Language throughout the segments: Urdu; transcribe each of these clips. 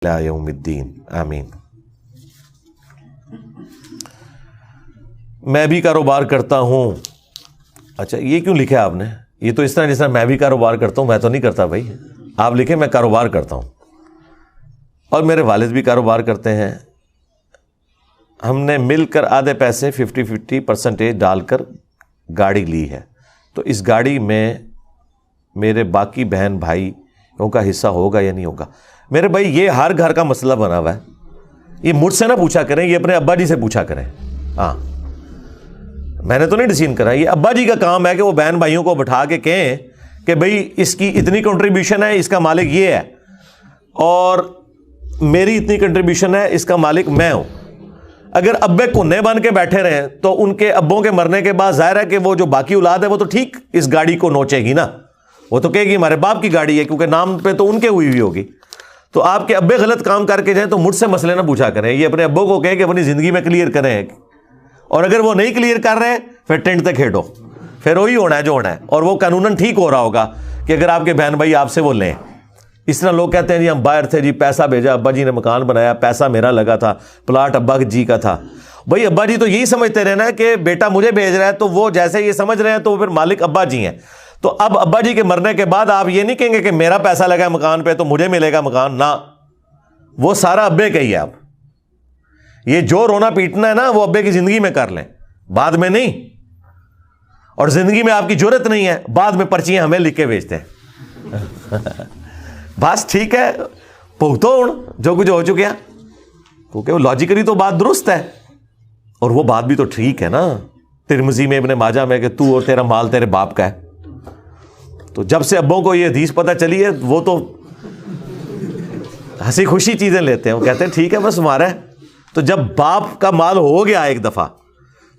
الی یوم الدین آمین۔ میں بھی کاروبار کرتا ہوں۔ اچھا یہ کیوں لکھا ہے آپ نے؟ یہ تو اس طرح جس طرح میں بھی کاروبار کرتا ہوں، میں تو نہیں کرتا بھائی۔ آپ لکھیں میں کاروبار کرتا ہوں اور میرے والد بھی کاروبار کرتے ہیں، ہم نے مل کر آدھے پیسے 50% ڈال کر گاڑی لی ہے، تو اس گاڑی میں میرے باقی بہن بھائیوں کا حصہ ہوگا یا نہیں ہوگا؟ میرے بھائی یہ ہر گھر کا مسئلہ بنا ہوا ہے، یہ مجھ سے نہ پوچھا کریں، یہ اپنے ابا جی سے پوچھا کریں۔ ہاں میں نے تو نہیں ڈسیژن کرا، یہ ابا جی کا کام ہے کہ وہ بہن بھائیوں کو بٹھا کے کہیں کہ بھئی اس کی اتنی کنٹریبیوشن ہے، اس کا مالک یہ ہے، اور میری اتنی کنٹریبیوشن ہے، اس کا مالک میں ہوں۔ اگر ابے کنے بن کے بیٹھے رہیں تو ان کے ابوں کے مرنے کے بعد ظاہر ہے کہ وہ جو باقی اولاد ہے وہ تو ٹھیک اس گاڑی کو نوچے گی نا، وہ تو کہے گی ہمارے باپ کی گاڑی ہے، کیونکہ نام پہ تو ان کے ہوئی ہوگی۔ تو آپ کے ابے غلط کام کر کے جائیں تو مجھ سے مسئلے نہ پوچھا کریں، یہ اپنے ابوں کو کہیں کہ اپنی زندگی میں کلیئر کریں، اور اگر وہ نہیں کلیئر کر رہے پھر ٹینٹ تک کھیڑو، پھر وہی ہونا ہے جو ہونا ہے، اور وہ قانوناً ٹھیک ہو رہا ہوگا کہ اگر آپ کے بہن بھائی آپ سے وہ لیں۔ اس طرح لوگ کہتے ہیں جی ہم باہر تھے، جی پیسہ بھیجا، ابا جی نے مکان بنایا، پیسہ میرا لگا تھا، پلاٹ ابا جی کا تھا۔ بھائی ابا جی تو یہی سمجھتے رہنا ہے کہ بیٹا مجھے بھیج رہا ہے، تو وہ جیسے یہ سمجھ رہے ہیں تو پھر مالک ابا جی ہیں۔ تو اب ابا جی کے مرنے کے بعد آپ یہ نہیں کہیں گے کہ میرا پیسہ لگا ہے مکان پہ تو مجھے ملے گا مکان، نہ، وہ سارا ابے کا ہی ہے۔ اب یہ جو رونا پیٹنا ہے نا وہ ابے کی زندگی میں کر لیں، بعد میں نہیں، اور زندگی میں آپ کی جرت نہیں ہے، بعد میں پرچیاں ہمیں لکھ کے بھیجتے ہیں۔ بس ٹھیک ہے، بھگتو جو کچھ ہو چکے ہیں، کیونکہ وہ لاجیکلی تو بات درست ہے، اور وہ بات بھی تو ٹھیک ہے نا۔ ترمذی میں ابن ماجہ میں کہ تو اور تیرا مال تیرے باپ کا ہے، تو جب سے ابوں کو یہ حدیث پتہ چلی ہے وہ تو ہنسی خوشی چیزیں لیتے ہیں، وہ کہتے ہیں ٹھیک ہے بس ہمارا ہے۔ تو جب باپ کا مال ہو گیا ایک دفعہ،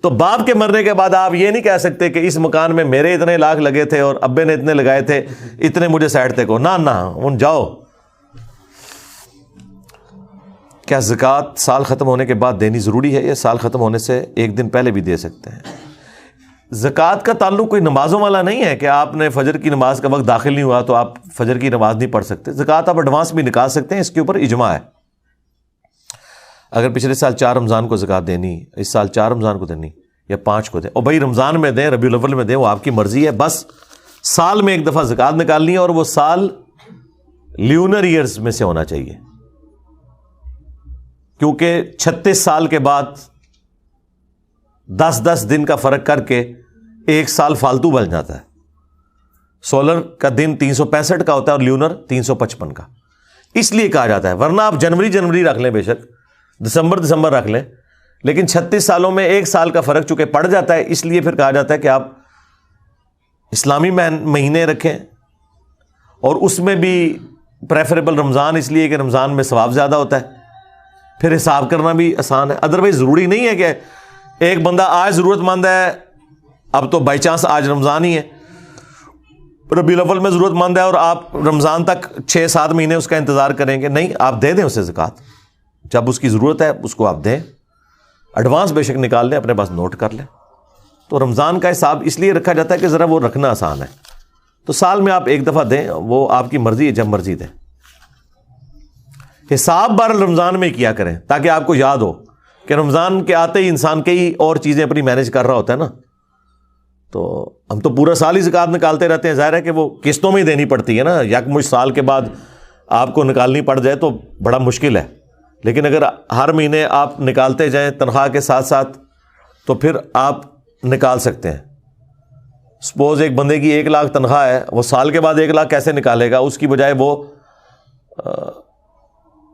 تو باپ کے مرنے کے بعد آپ یہ نہیں کہہ سکتے کہ اس مکان میں میرے اتنے لاکھ لگے تھے اور ابے نے اتنے لگائے تھے، اتنے مجھے سائڈ تھے کو، نہ ان جاؤ۔ کیا زکوٰۃ سال ختم ہونے کے بعد دینی ضروری ہے یا سال ختم ہونے سے ایک دن پہلے بھی دے سکتے ہیں؟ زکوٰۃ کا تعلق کوئی نمازوں والا نہیں ہے کہ آپ نے فجر کی نماز کا وقت داخل نہیں ہوا تو آپ فجر کی نماز نہیں پڑھ سکتے۔ زکوٰۃ آپ ایڈوانس بھی نکال سکتے ہیں، اس کے اوپر اجماع ہے۔ اگر پچھلے سال 4 رمضان کو زکوٰۃ دینی، اس سال 4 رمضان کو دینی یا 5 کو دیں، اور بھائی رمضان میں دیں، ربیع الاول میں دیں، وہ آپ کی مرضی ہے، بس سال میں ایک دفعہ زکوٰۃ نکالنی ہے، اور وہ سال لیونر ایئرز میں سے ہونا چاہیے، کیونکہ 36 سال کے بعد 10 دن کا فرق کر کے ایک سال فالتو بن جاتا ہے۔ سولر کا دن 365 کا ہوتا ہے اور لیونر 355 کا، اس لیے کہا جاتا ہے، ورنہ آپ جنوری رکھ لیں، بے شک دسمبر رکھ لیں، لیکن 36 سالوں میں ایک سال کا فرق چونکہ پڑ جاتا ہے، اس لیے پھر کہا جاتا ہے کہ آپ اسلامی مہینے رکھیں، اور اس میں بھی پریفریبل رمضان، اس لیے کہ رمضان میں ثواب زیادہ ہوتا ہے، پھر حساب کرنا بھی آسان ہے۔ ادروائز ضروری نہیں ہے کہ ایک بندہ آج ضرورت مند ہے، اب تو بائی چانس آج رمضان ہی ہے، ربیع الاول میں ضرورت مند ہے اور آپ رمضان تک 6-7 مہینے اس کا انتظار کریں گے، نہیں، آپ دے دیں اسے زکوٰۃ، جب اس کی ضرورت ہے اس کو آپ دیں، ایڈوانس بے شک نکال لیں، اپنے پاس نوٹ کر لیں۔ تو رمضان کا حساب اس لیے رکھا جاتا ہے کہ ذرا وہ رکھنا آسان ہے، تو سال میں آپ ایک دفعہ دیں، وہ آپ کی مرضی ہے، جب مرضی دیں۔ حساب بہرحال رمضان میں کیا کریں تاکہ آپ کو یاد ہو کہ رمضان کے آتے ہی انسان کئی اور چیزیں اپنی مینیج کر رہا ہوتا ہے نا، تو ہم تو پورا سال ہی زکوٰۃ نکالتے رہتے ہیں، ظاہر ہے کہ وہ قسطوں میں ہی دینی پڑتی ہے نا، یکمشت سال کے بعد آپ کو نکالنی پڑ جائے تو بڑا مشکل ہے، لیکن اگر ہر مہینے آپ نکالتے جائیں تنخواہ کے ساتھ ساتھ تو پھر آپ نکال سکتے ہیں۔ سپوز ایک بندے کی 1 لاکھ تنخواہ ہے، وہ سال کے بعد 1 لاکھ کیسے نکالے گا؟ اس کی بجائے وہ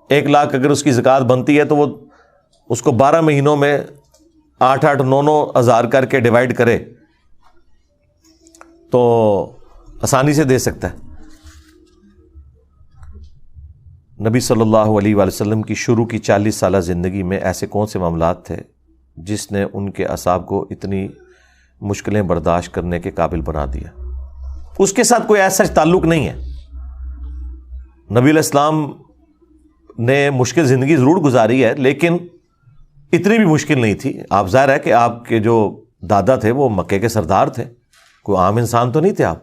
1 لاکھ اگر اس کی زکوٰۃ بنتی ہے تو وہ اس کو 12 مہینوں میں 8-9 ہزار کر کے ڈیوائڈ کرے تو آسانی سے دے سکتا ہے۔ نبی صلی اللہ علیہ وآلہ وسلم کی شروع کی 40 سالہ زندگی میں ایسے کون سے معاملات تھے جس نے ان کے اعصاب کو اتنی مشکلیں برداشت کرنے کے قابل بنا دیا؟ اس کے ساتھ کوئی ایسا تعلق نہیں ہے۔ نبی علیہ السلام نے مشکل زندگی ضرور گزاری ہے، لیکن اتنی بھی مشکل نہیں تھی۔ آپ ظاہر ہے کہ آپ کے جو دادا تھے وہ مکے کے سردار تھے، کوئی عام انسان تو نہیں تھے آپ۔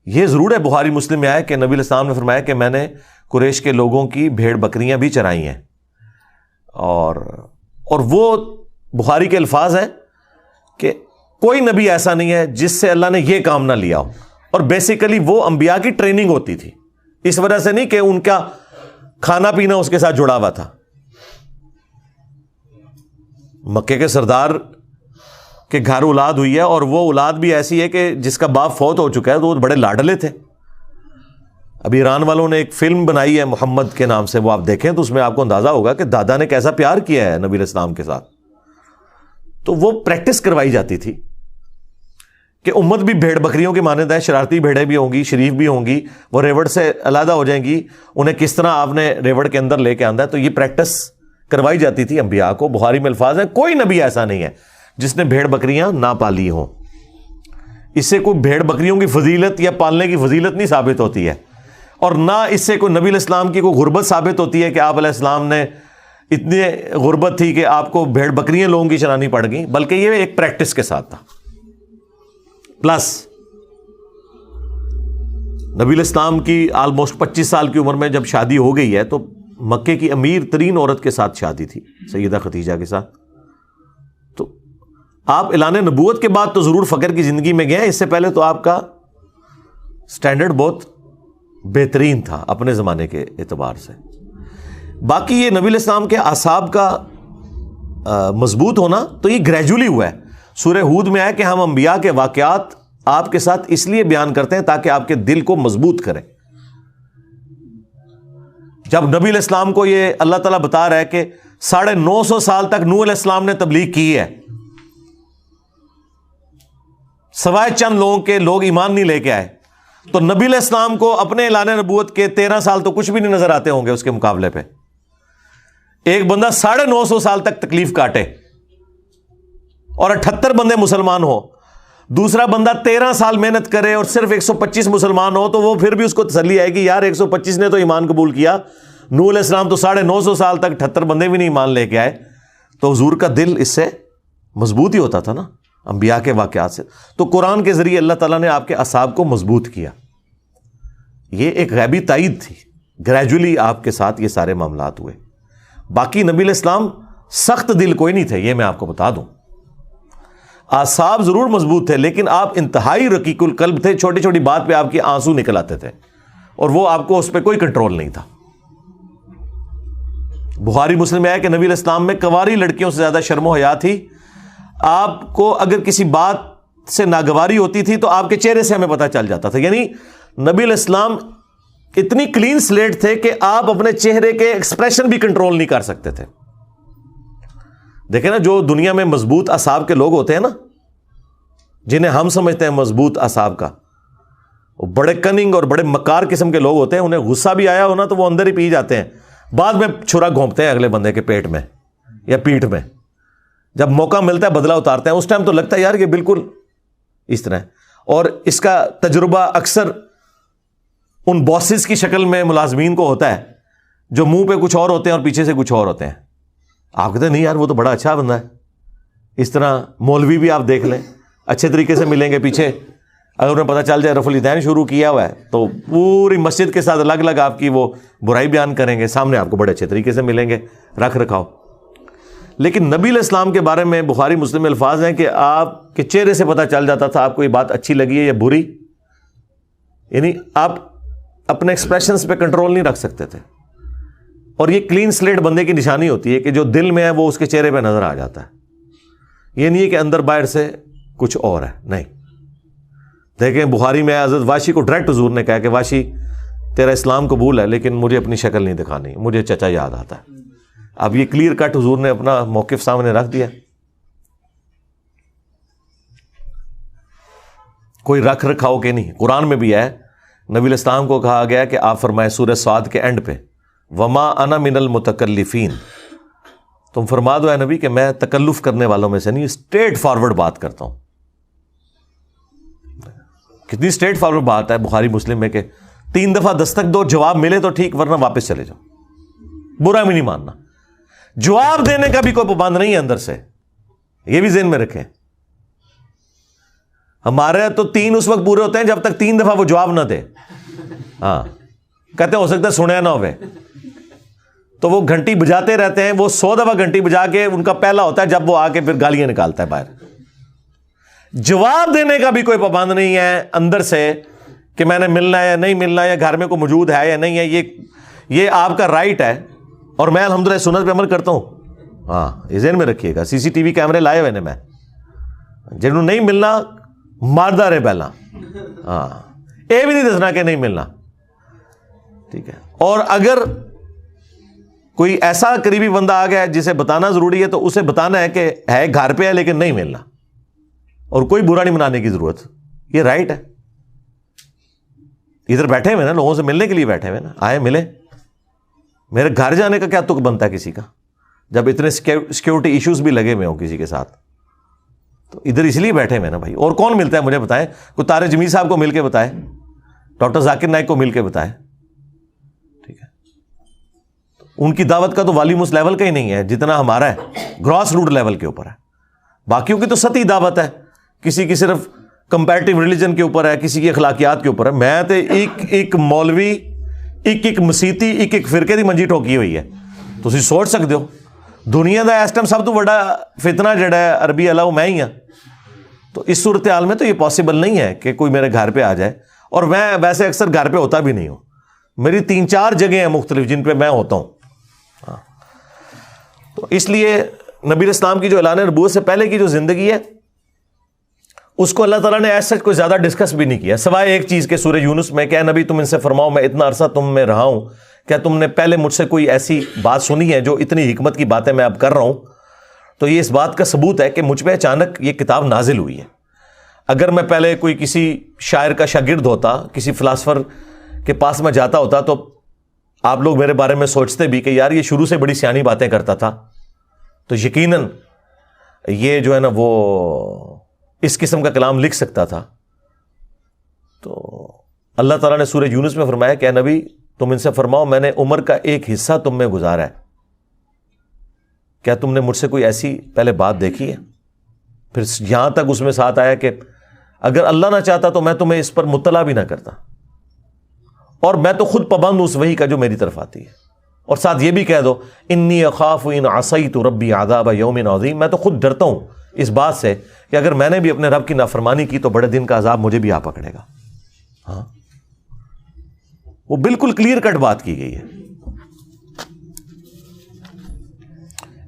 یہ ضرور ہے، بخاری مسلم میں آیا کہ نبی علیہ السلام نے فرمایا کہ میں نے قریش کے لوگوں کی بھیڑ بکریاں بھی چرائی ہیں. اور وہ بخاری کے الفاظ ہیں کہ کوئی نبی ایسا نہیں ہے جس سے اللہ نے یہ کام نہ لیا ہو. اور بیسیکلی وہ انبیاء کی ٹریننگ ہوتی تھی, اس وجہ سے نہیں کہ ان کا کھانا پینا اس کے ساتھ جڑا ہوا تھا. مکے کے سردار کے گھر اولاد ہوئی ہے, اور وہ اولاد بھی ایسی ہے کہ جس کا باپ فوت ہو چکا ہے, تو وہ بڑے لاڈلے تھے. ابھی ایران والوں نے ایک فلم بنائی ہے محمد کے نام سے, وہ آپ دیکھیں تو اس میں آپ کو اندازہ ہوگا کہ دادا نے کیسا پیار کیا ہے نبی علیہ السلام کے ساتھ. تو وہ پریکٹس کروائی جاتی تھی کہ امت بھی بھیڑ بکریوں کی مانند ہے, شرارتی بھیڑیں بھی ہوں گی, شریف بھی ہوں گی, وہ ریوڑ سے علیحدہ ہو جائیں گی, انہیں کس طرح آپ نے ریوڑ کے اندر لے کے آنا ہے. تو یہ پریکٹس کروائی جاتی تھی انبیاء کو. بخاری میں الفاظ ہیں کوئی نبی ایسا نہیں ہے جس نے بھیڑ بکریاں نہ پالی ہوں. اس سے کوئی بھیڑ بکریوں کی فضیلت یا پالنے کی فضیلت نہیں ثابت ہوتی ہے, اور نہ اس سے کوئی نبی علیہ السلام کی کوئی غربت ثابت ہوتی ہے کہ آپ علیہ السلام نے اتنی غربت تھی کہ آپ کو بھیڑ بکریاں لوگوں کی چرانی پڑ گئیں, بلکہ یہ ایک پریکٹس کے ساتھ تھا. پلس نبی علیہ السلام کی آلموسٹ 25 سال کی عمر میں جب شادی ہو گئی ہے, تو مکے کی امیر ترین عورت کے ساتھ شادی تھی, سیدہ خدیجہ کے ساتھ. تو آپ اعلان نبوت کے بعد تو ضرور فقر کی زندگی میں گئے, اس سے پہلے تو آپ کا سٹینڈرڈ بہت بہترین تھا اپنے زمانے کے اعتبار سے. باقی یہ نبی علیہ السلام کے اعصاب کا مضبوط ہونا تو یہ گریجولی ہوا ہے. سورہ ہود میں ہے کہ ہم انبیاء کے واقعات آپ کے ساتھ اس لیے بیان کرتے ہیں تاکہ آپ کے دل کو مضبوط کریں. جب نبی علیہ السلام کو یہ اللہ تعالیٰ بتا رہا ہے کہ 950 سال تک نوح علیہ السلام نے تبلیغ کی ہے, سوائے چند لوگوں کے لوگ ایمان نہیں لے کے آئے, تو نبی علیہ السلام کو اپنے اعلان نبوت کے 13 سال تو کچھ بھی نہیں نظر آتے ہوں گے اس کے مقابلے پہ. ایک بندہ 950 سال تک تکلیف کاٹے اور 78 بندے مسلمان ہو, دوسرا بندہ 13 سال محنت کرے اور صرف 125 مسلمان ہو, تو وہ پھر بھی اس کو تسلی آئے گی یار 125 نے تو ایمان قبول کیا, نوح علیہ السلام تو 950 سال تک 78 بندے بھی نہیں ایمان لے کے آئے. تو حضور کا دل اس سے مضبوط ہی ہوتا تھا نا انبیاء کے واقعات سے. تو قرآن کے ذریعے اللہ تعالیٰ نے آپ کے اعصاب کو مضبوط کیا. یہ ایک غیبی تائید تھی, گریجولی آپ کے ساتھ یہ سارے معاملات ہوئے. باقی نبی علیہ السلام سخت دل کوئی نہیں تھے, یہ میں آپ کو بتا دوں. اعصاب ضرور مضبوط تھے, لیکن آپ انتہائی رقیق القلب تھے. چھوٹی چھوٹی بات پہ آپ کے آنسو نکل آتے تھے, اور وہ آپ کو اس پہ کوئی کنٹرول نہیں تھا. بخاری مسلم میں ہے کہ نبی علیہ السلام میں کنواری لڑکیوں سے زیادہ شرم و حیا تھی. آپ کو اگر کسی بات سے ناگواری ہوتی تھی تو آپ کے چہرے سے ہمیں پتہ چل جاتا تھا. یعنی نبی علیہ السلام اتنی کلین سلیٹ تھے کہ آپ اپنے چہرے کے ایکسپریشن بھی کنٹرول نہیں کر سکتے تھے. دیکھیں نا, جو دنیا میں مضبوط اعصاب کے لوگ ہوتے ہیں نا, جنہیں ہم سمجھتے ہیں مضبوط اعصاب کا, وہ بڑے کننگ اور بڑے مکار قسم کے لوگ ہوتے ہیں. انہیں غصہ بھی آیا ہونا تو وہ اندر ہی پی جاتے ہیں, بعد میں چھرا گھونپتے ہیں اگلے بندے کے پیٹ میں یا پیٹھ میں. جب موقع ملتا ہے بدلہ اتارتے ہیں, اس ٹائم تو لگتا ہے یار یہ بالکل اس طرح ہے. اور اس کا تجربہ اکثر ان باسز کی شکل میں ملازمین کو ہوتا ہے جو منہ پہ کچھ اور ہوتے ہیں اور پیچھے سے کچھ اور ہوتے ہیں. آپ کہتے ہیں نہیں یار وہ تو بڑا اچھا بندہ ہے. اس طرح مولوی بھی آپ دیکھ لیں, اچھے طریقے سے ملیں گے, پیچھے اگر انہیں پتہ چل جائے رفع الیدین شروع کیا ہوا ہے تو پوری مسجد کے ساتھ الگ الگ آپ کی وہ برائی بیان کریں گے. سامنے آپ کو بڑے اچھے طریقے سے ملیں گے, رکھ رکھاؤ. لیکن نبی علیہ السلام کے بارے میں بخاری مسلم میں الفاظ ہیں کہ آپ کے چہرے سے پتہ چل جاتا تھا آپ کو یہ بات اچھی لگی ہے یا بری. یعنی آپ اپنے ایکسپریشنز پہ کنٹرول نہیں رکھ سکتے تھے. اور یہ کلین سلیٹ بندے کی نشانی ہوتی ہے کہ جو دل میں ہے وہ اس کے چہرے پہ نظر آ جاتا ہے. یہ نہیں ہے کہ اندر باہر سے کچھ اور ہے, نہیں. دیکھیں بخاری میں حضرت واشی کو ڈائریکٹ حضور نے کہا کہ واشی تیرا اسلام قبول ہے لیکن مجھے اپنی شکل نہیں دکھانی, مجھے چچا یاد آتا ہے. اب یہ کلیئر کٹ حضور نے اپنا موقف سامنے رکھ دیا. کوئی رکھ رکھاؤ کے نہیں. قرآن میں بھی ہے, نبی علیہ السلام کو کہا گیا کہ آپ فرمائے سورہ صاد کے اینڈ پہ, وما انا من المتکلفین, تم فرما دو اے نبی کہ میں تکلف کرنے والوں میں سے نہیں, اسٹریٹ فارورڈ بات کرتا ہوں. کتنی اسٹریٹ فارورڈ بات ہے بخاری مسلم میں کہ 3 دفعہ دستک دو, جواب ملے تو ٹھیک ورنہ واپس چلے جاؤ, برا بھی نہیں ماننا. جواب دینے کا بھی کوئی پابند نہیں ہے اندر سے, یہ بھی ذہن میں رکھیں. ہمارے تو 3 اس وقت پورے ہوتے ہیں جب تک 3 دفعہ وہ جواب نہ دے. ہاں کہتے ہیں ہو سکتا ہے سنیا نہ ہوئے, تو وہ گھنٹی بجاتے رہتے ہیں. وہ 100 دفعہ گھنٹی بجا کے ان کا پہلا ہوتا ہے جب وہ آ کے پھر گالیاں نکالتا ہے باہر. جواب دینے کا بھی کوئی پابند نہیں ہے اندر سے کہ میں نے ملنا ہے یا نہیں ملنا, یا گھر میں کوئی موجود ہے یا نہیں ہے. یہ آپ کا رائٹ ہے, اور میں الحمدللہ سنت پہ عمل کرتا ہوں. ہاں, یہ ذہن میں رکھیے گا. CCTV کیمرے لائے ہوئے نے میں, جنہوں نہیں ملنا ماردہ رہے پہلا. ہاں, یہ بھی نہیں دسنا کہ نہیں ملنا, ٹھیک ہے. اور اگر کوئی ایسا قریبی بندہ آ گیا جسے بتانا ضروری ہے تو اسے بتانا ہے کہ ہے گھر پہ ہے لیکن نہیں ملنا, اور کوئی برا نہیں منانے کی ضرورت. یہ رائٹ ہے. ادھر بیٹھے ہوئے نا, لوگوں سے ملنے کے لیے بیٹھے ہوئے نا, آئے ملے. میرے گھر جانے کا کیا تک بنتا ہے کسی کا, جب اتنے سیکیورٹی ایشوز بھی لگے ہوئے ہوں کسی کے ساتھ. تو ادھر اس لیے بیٹھے ہوئے نا بھائی. اور کون ملتا ہے مجھے بتائیں, کوئی طارق جمیل صاحب کو مل کے بتائے, ڈاکٹر ذاکر نائک کو مل کے بتائے, ٹھیک ہے. ان کی دعوت کا تو والیوم اس لیول کا ہی نہیں ہے جتنا ہمارا ہے, گراس روٹ لیول کے اوپر ہے. باقیوں کی تو سطحی دعوت ہے, کسی کی صرف کمپیریٹیو ریلیجن کے اوپر ہے, کسی کی اخلاقیات کے اوپر ہے. میں تو ایک مولوی, ایک مسیتی, ایک فرقے دی منجی ٹھوکی ہوئی ہے. تسی سوچ سکتے ہو دنیا دا اس ٹائم سب تو بڑا فتنہ جڑا ہے عربی والا وہ میں ہی ہاں. تو اس صورتحال میں تو یہ پاسبل نہیں ہے کہ کوئی میرے گھر پہ آ جائے. اور میں ویسے اکثر گھر پہ ہوتا بھی نہیں ہوں. میری 3-4 جگہیں ہیں مختلف جن پہ میں ہوتا ہوں. تو اس لیے نبی اسلام کی جو اعلان نبوت سے پہلے کی جو زندگی ہے اس کو اللہ تعالیٰ نے ایسا کوئی زیادہ ڈسکس بھی نہیں کیا, سوائے ایک چیز کے سورہ یونس میں کہ اے نبی تم ان سے فرماؤ میں اتنا عرصہ تم میں رہا ہوں, کیا تم نے پہلے مجھ سے کوئی ایسی بات سنی ہے جو اتنی حکمت کی باتیں میں اب کر رہا ہوں. تو یہ اس بات کا ثبوت ہے کہ مجھ پہ اچانک یہ کتاب نازل ہوئی ہے. اگر میں پہلے کوئی کسی شاعر کا شاگرد ہوتا, کسی فلاسفر کے پاس میں جاتا ہوتا, تو آپ لوگ میرے بارے میں سوچتے بھی کہ یار یہ شروع سے بڑی سیانی باتیں کرتا تھا, تو یقیناً یہ جو ہے نا وہ اس قسم کا کلام لکھ سکتا تھا. تو اللہ تعالیٰ نے سورہ یونس میں فرمایا کہ اے نبی تم ان سے فرماؤ میں نے عمر کا ایک حصہ تم میں گزارا ہے, کیا تم نے مجھ سے کوئی ایسی پہلے بات دیکھی ہے. پھر یہاں تک اس میں ساتھ آیا کہ اگر اللہ نہ چاہتا تو میں تمہیں اس پر مطلع بھی نہ کرتا, اور میں تو خود پابند ہوں اس وحی کا جو میری طرف آتی ہے. اور ساتھ یہ بھی کہہ دو انی اخاف ان عصیت ربی عذاب یوم عظیم, میں تو خود ڈرتا ہوں اس بات سے کہ اگر میں نے بھی اپنے رب کی نافرمانی کی تو بڑے دن کا عذاب مجھے بھی آ پکڑے گا. ہاں, وہ بالکل کلیئر کٹ بات کی گئی ہے.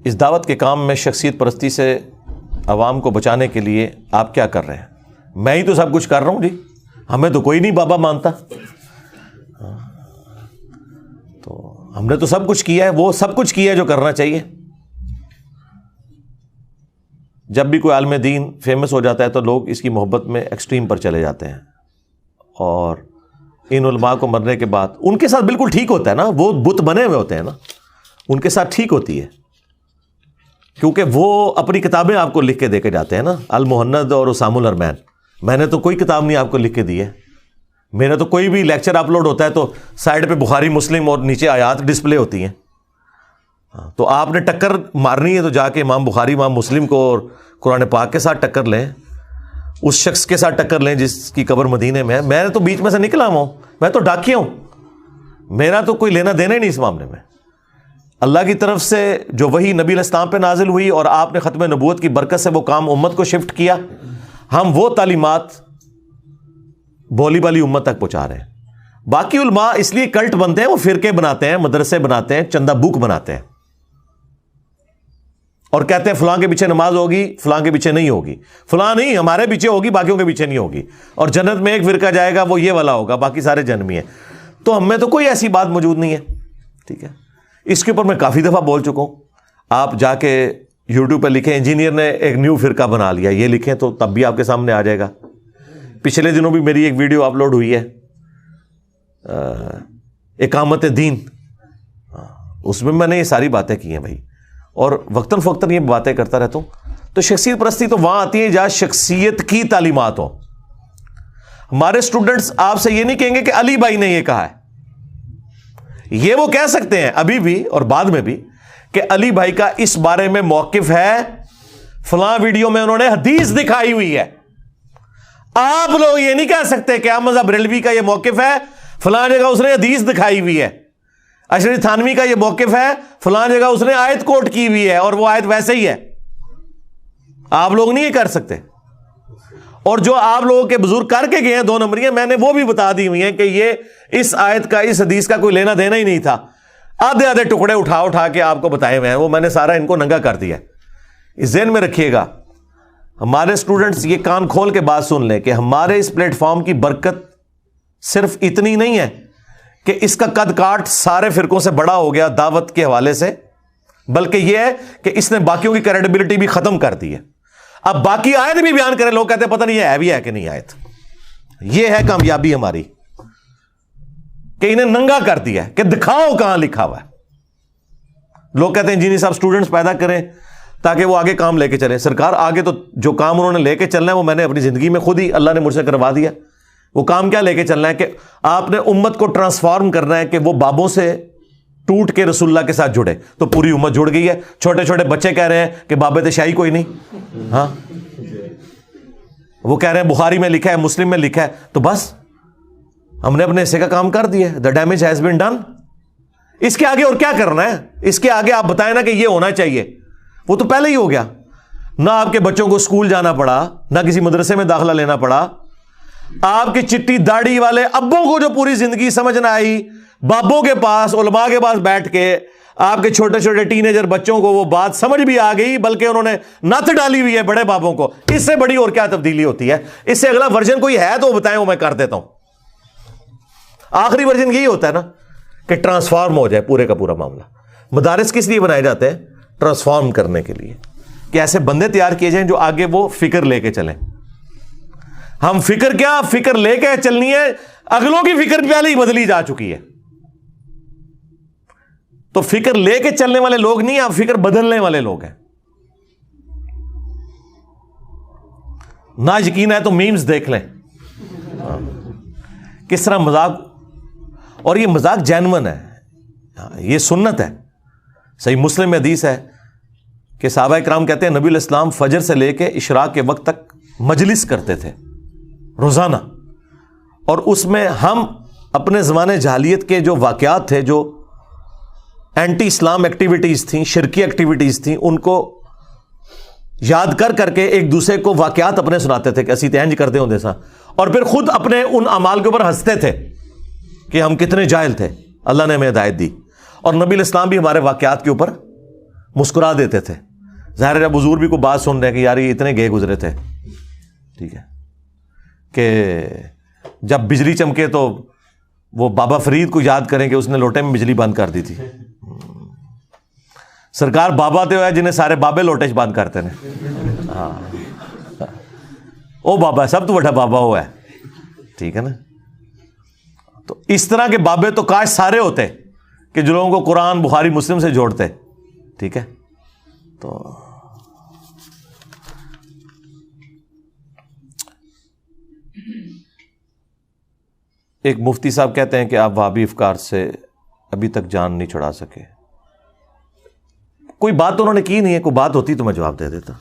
اس دعوت کے کام میں شخصیت پرستی سے عوام کو بچانے کے لیے آپ کیا کر رہے ہیں؟ میں ہی تو سب کچھ کر رہا ہوں جی, ہمیں تو کوئی نہیں بابا مانتا. تو ہم نے تو سب کچھ کیا ہے, وہ سب کچھ کیا ہے جو کرنا چاہیے. جب بھی کوئی عالم دین فیمس ہو جاتا ہے تو لوگ اس کی محبت میں ایکسٹریم پر چلے جاتے ہیں, اور ان علماء کو مرنے کے بعد ان کے ساتھ بالکل ٹھیک ہوتا ہے نا, وہ بت بنے ہوئے ہوتے ہیں نا, ان کے ساتھ ٹھیک ہوتی ہے, کیونکہ وہ اپنی کتابیں آپ کو لکھ کے دے کے جاتے ہیں نا, المہند اور اسام الارمین. میں نے تو کوئی کتاب نہیں آپ کو لکھ کے دی ہے. میرا تو کوئی بھی لیکچر اپلوڈ ہوتا ہے تو سائڈ پہ بخاری مسلم اور نیچے آیات ڈسپلے ہوتی ہیں. تو آپ نے ٹکر مارنی ہے تو جا کے امام بخاری امام مسلم کو اور قرآن پاک کے ساتھ ٹکر لیں, اس شخص کے ساتھ ٹکر لیں جس کی قبر مدینے میں ہے. میں تو بیچ میں سے نکلا ہوں, میں تو ڈاکیا ہوں, میرا تو کوئی لینا دینا ہی نہیں اس معاملے میں. اللہ کی طرف سے جو وحی نبی علیہ السلام پہ نازل ہوئی اور آپ نے ختم نبوت کی برکت سے وہ کام امت کو شفٹ کیا, ہم وہ تعلیمات بولی بالی امت تک پہنچا رہے ہیں. باقی علماء اس لیے کلٹ بنتے ہیں, وہ فرقے بناتے ہیں, مدرسے بناتے ہیں, چندہ بوک بناتے ہیں, اور کہتے ہیں فلاں کے پیچھے نماز ہوگی, فلاں کے پیچھے نہیں ہوگی, فلاں نہیں ہمارے پیچھے ہوگی, باقیوں کے پیچھے نہیں ہوگی, اور جنت میں ایک فرقہ جائے گا وہ یہ والا ہوگا, باقی سارے جہنمی ہیں. تو ہم میں تو کوئی ایسی بات موجود نہیں ہے. ٹھیک ہے, اس کے اوپر میں کافی دفعہ بول چکا ہوں. آپ جا کے یوٹیوب پہ لکھیں انجینئر نے ایک نیو فرقہ بنا لیا, یہ لکھیں تو تب بھی آپ کے سامنے آ جائے گا. پچھلے دنوں بھی میری ایک ویڈیو اپلوڈ ہوئی ہے اقامت دین, اس میں نے یہ ساری باتیں کی ہیں بھائی, اور وقتاً فوقتاً یہ باتیں کرتا رہتا ہوں. تو شخصیت پرستی تو وہاں آتی ہے جہاں شخصیت کی تعلیمات ہو. ہمارے اسٹوڈنٹس آپ سے یہ نہیں کہیں گے کہ علی بھائی نے یہ کہا ہے, یہ وہ کہہ سکتے ہیں ابھی بھی اور بعد میں بھی کہ علی بھائی کا اس بارے میں موقف ہے, فلاں ویڈیو میں انہوں نے حدیث دکھائی ہوئی ہے. آپ لوگ یہ نہیں کہہ سکتے کہ احمد بریلوی کا یہ موقف ہے, فلاں جگہ اس نے حدیث دکھائی ہوئی ہے، اشرف تھانوی کا یہ موقف ہے، فلاں جگہ اس نے آیت کوٹ کی ہوئی ہے اور وہ آیت ویسے ہی ہے. آپ لوگ نہیں یہ کر سکتے. اور جو آپ لوگوں کے بزرگ کر کے گئے ہیں 2 نمبریاں، میں نے وہ بھی بتا دی ہوئی ہیں کہ یہ اس آیت کا اس حدیث کا کوئی لینا دینا ہی نہیں تھا. آدھے آدھے ٹکڑے اٹھا کے آپ کو بتائے ہوئے ہیں، وہ میں نے سارا ان کو ننگا کر دیا. اس ذہن میں رکھیے گا، ہمارے اسٹوڈنٹس یہ کان کھول کے بات سن لیں کہ ہمارے اس پلیٹ فارم کی برکت صرف اتنی نہیں ہے کہ اس کا قد کاٹ سارے فرقوں سے بڑا ہو گیا دعوت کے حوالے سے، بلکہ یہ ہے کہ اس نے باقیوں کی کریڈیبلٹی بھی ختم کر دی ہے. اب باقی آیت بھی بیان کریں، لوگ کہتے ہیں پتہ نہیں یہ ہے بھی ہے کہ نہیں آیت. یہ ہے کامیابی ہماری کہ انہیں ننگا کر دیا کہ دکھاؤ کہاں لکھا ہوا ہے. لوگ کہتے ہیں انجینئر صاحب اسٹوڈنٹس پیدا کریں تاکہ وہ آگے کام لے کے چلیں. سرکار آگے تو جو کام انہوں نے لے کے چلنا ہے وہ میں نے اپنی زندگی میں خود ہی اللہ نے مجھ سے کروا دیا. وہ کام کیا لے کے چلنا ہے کہ آپ نے امت کو ٹرانسفارم کرنا ہے کہ وہ بابوں سے ٹوٹ کے رسول اللہ کے ساتھ جڑے. تو پوری امت جڑ گئی ہے. چھوٹے چھوٹے بچے کہہ رہے ہیں کہ بابے تشائی کوئی نہیں. ہاں وہ کہہ رہے ہیں بخاری میں لکھا ہے، مسلم میں لکھا ہے، تو بس ہم نے اپنے حصے کا کام کر دیا. The damage has been done. اس کے آگے اور کیا کرنا ہے؟ اس کے آگے آپ بتائیں نا کہ یہ ہونا چاہیے. وہ تو پہلے ہی ہو گیا. نہ آپ کے بچوں کو اسکول جانا پڑا، نہ کسی مدرسے میں داخلہ لینا پڑا. آپ کی چٹی داڑھی والے ابوں کو جو پوری زندگی سمجھ نہ آئی، بابوں کے پاس علماء کے پاس بیٹھ کے آپ کے چھوٹے چھوٹے ٹینیجر بچوں کو وہ بات سمجھ بھی آ گئی، بلکہ انہوں نے نت ڈالی ہوئی ہے بڑے بابوں کو. اس سے بڑی اور کیا تبدیلی ہوتی ہے؟ اس سے اگلا ورژن کوئی ہے تو وہ بتائیں، وہ میں کر دیتا ہوں. آخری ورژن یہی ہوتا ہے نا کہ ٹرانسفارم ہو جائے پورے کا پورا معاملہ. مدارس کس لیے بنائے جاتے ہیں؟ ٹرانسفارم کرنے کے لیے، کہ ایسے بندے تیار کیے جائیں جو آگے وہ فکر لے کے چلیں. ہم فکر کیا فکر لے کے چلنی ہے، اگلوں کی فکر پہلے ہی بدلی جا چکی ہے. تو فکر لے کے چلنے والے لوگ نہیں، آپ فکر بدلنے والے لوگ ہیں. نہ یقین ہے تو میمز دیکھ لیں کس طرح مذاق، اور یہ مذاق جینون ہے، یہ سنت ہے. صحیح مسلم میں حدیث ہے کہ صحابہ کرام کہتے ہیں نبی علیہ السلام فجر سے لے کے اشراق کے وقت تک مجلس کرتے تھے روزانہ، اور اس میں ہم اپنے زمانے جاہلیت کے جو واقعات تھے، جو اینٹی اسلام ایکٹیویٹیز تھیں، شرکی ایکٹیویٹیز تھیں، ان کو یاد کر کر کے ایک دوسرے کو واقعات اپنے سناتے تھے کہ اسی تینج کرتے ہوں سا، اور پھر خود اپنے ان اعمال کے اوپر ہنستے تھے کہ ہم کتنے جاہل تھے، اللہ نے ہمیں ہدایت دی. اور نبی علیہ السلام بھی ہمارے واقعات کے اوپر مسکرا دیتے تھے. ظاہر جب حضور بھی کو بات سن رہے ہیں کہ یار یہ اتنے گئے گزرے تھے، ٹھیک ہے، کہ جب بجلی چمکے تو وہ بابا فرید کو یاد کریں کہ اس نے لوٹے میں بجلی بند کر دی تھی. سرکار بابا تو ہے جنہیں سارے بابے لوٹے چ بند کرتے ہیں. ہاں او بابا سب تو بڑا بابا ہوا ہے، ٹھیک ہے نا. تو اس طرح کے بابے تو کاش سارے ہوتے کہ جو لوگوں کو قرآن بخاری مسلم سے جوڑتے، ٹھیک ہے. تو ایک مفتی صاحب کہتے ہیں کہ آپ وہابی افکار سے ابھی تک جان نہیں چھڑا سکے. کوئی بات تو انہوں نے کی نہیں ہے، کوئی بات ہوتی تو میں جواب دے دیتا.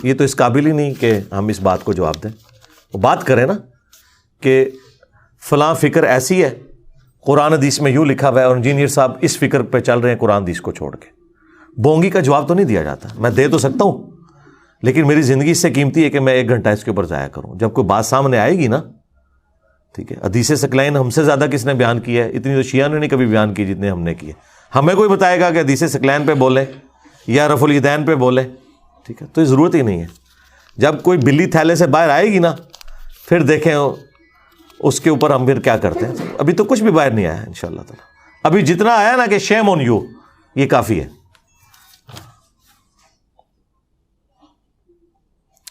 یہ تو اس قابل ہی نہیں کہ ہم اس بات کو جواب دیں. وہ بات کریں نا کہ فلاں فکر ایسی ہے، قرآن حدیث میں یوں لکھا ہوا ہے، اور انجینئر صاحب اس فکر پہ چل رہے ہیں قرآن حدیث کو چھوڑ کے. بونگی کا جواب تو نہیں دیا جاتا. میں دے تو سکتا ہوں، لیکن میری زندگی اس سے قیمتی ہے کہ میں 1 گھنٹہ اس کے اوپر ضائع کروں. جب کوئی بات سامنے آئے گی نا، ٹھیک ہے، حدیث ثقلین ہم سے زیادہ کس نے بیان کی ہے؟ اتنی تو شیعہ نے نہیں کبھی بیان کی جتنے ہم نے کیے. ہمیں کوئی بتائے گا کہ حدیث ثقلین پہ بولیں یا رفع الیدین پہ بولیں، ٹھیک ہے، تو یہ ضرورت ہی نہیں ہے. جب کوئی بلی تھیلے سے باہر آئے گی نا، پھر دیکھیں اس کے اوپر ہم پھر کیا کرتے ہیں. ابھی تو کچھ بھی باہر نہیں آیا انشاءاللہ تعالی. ابھی جتنا آیا نا کہ شیم آن یو، یہ کافی ہے.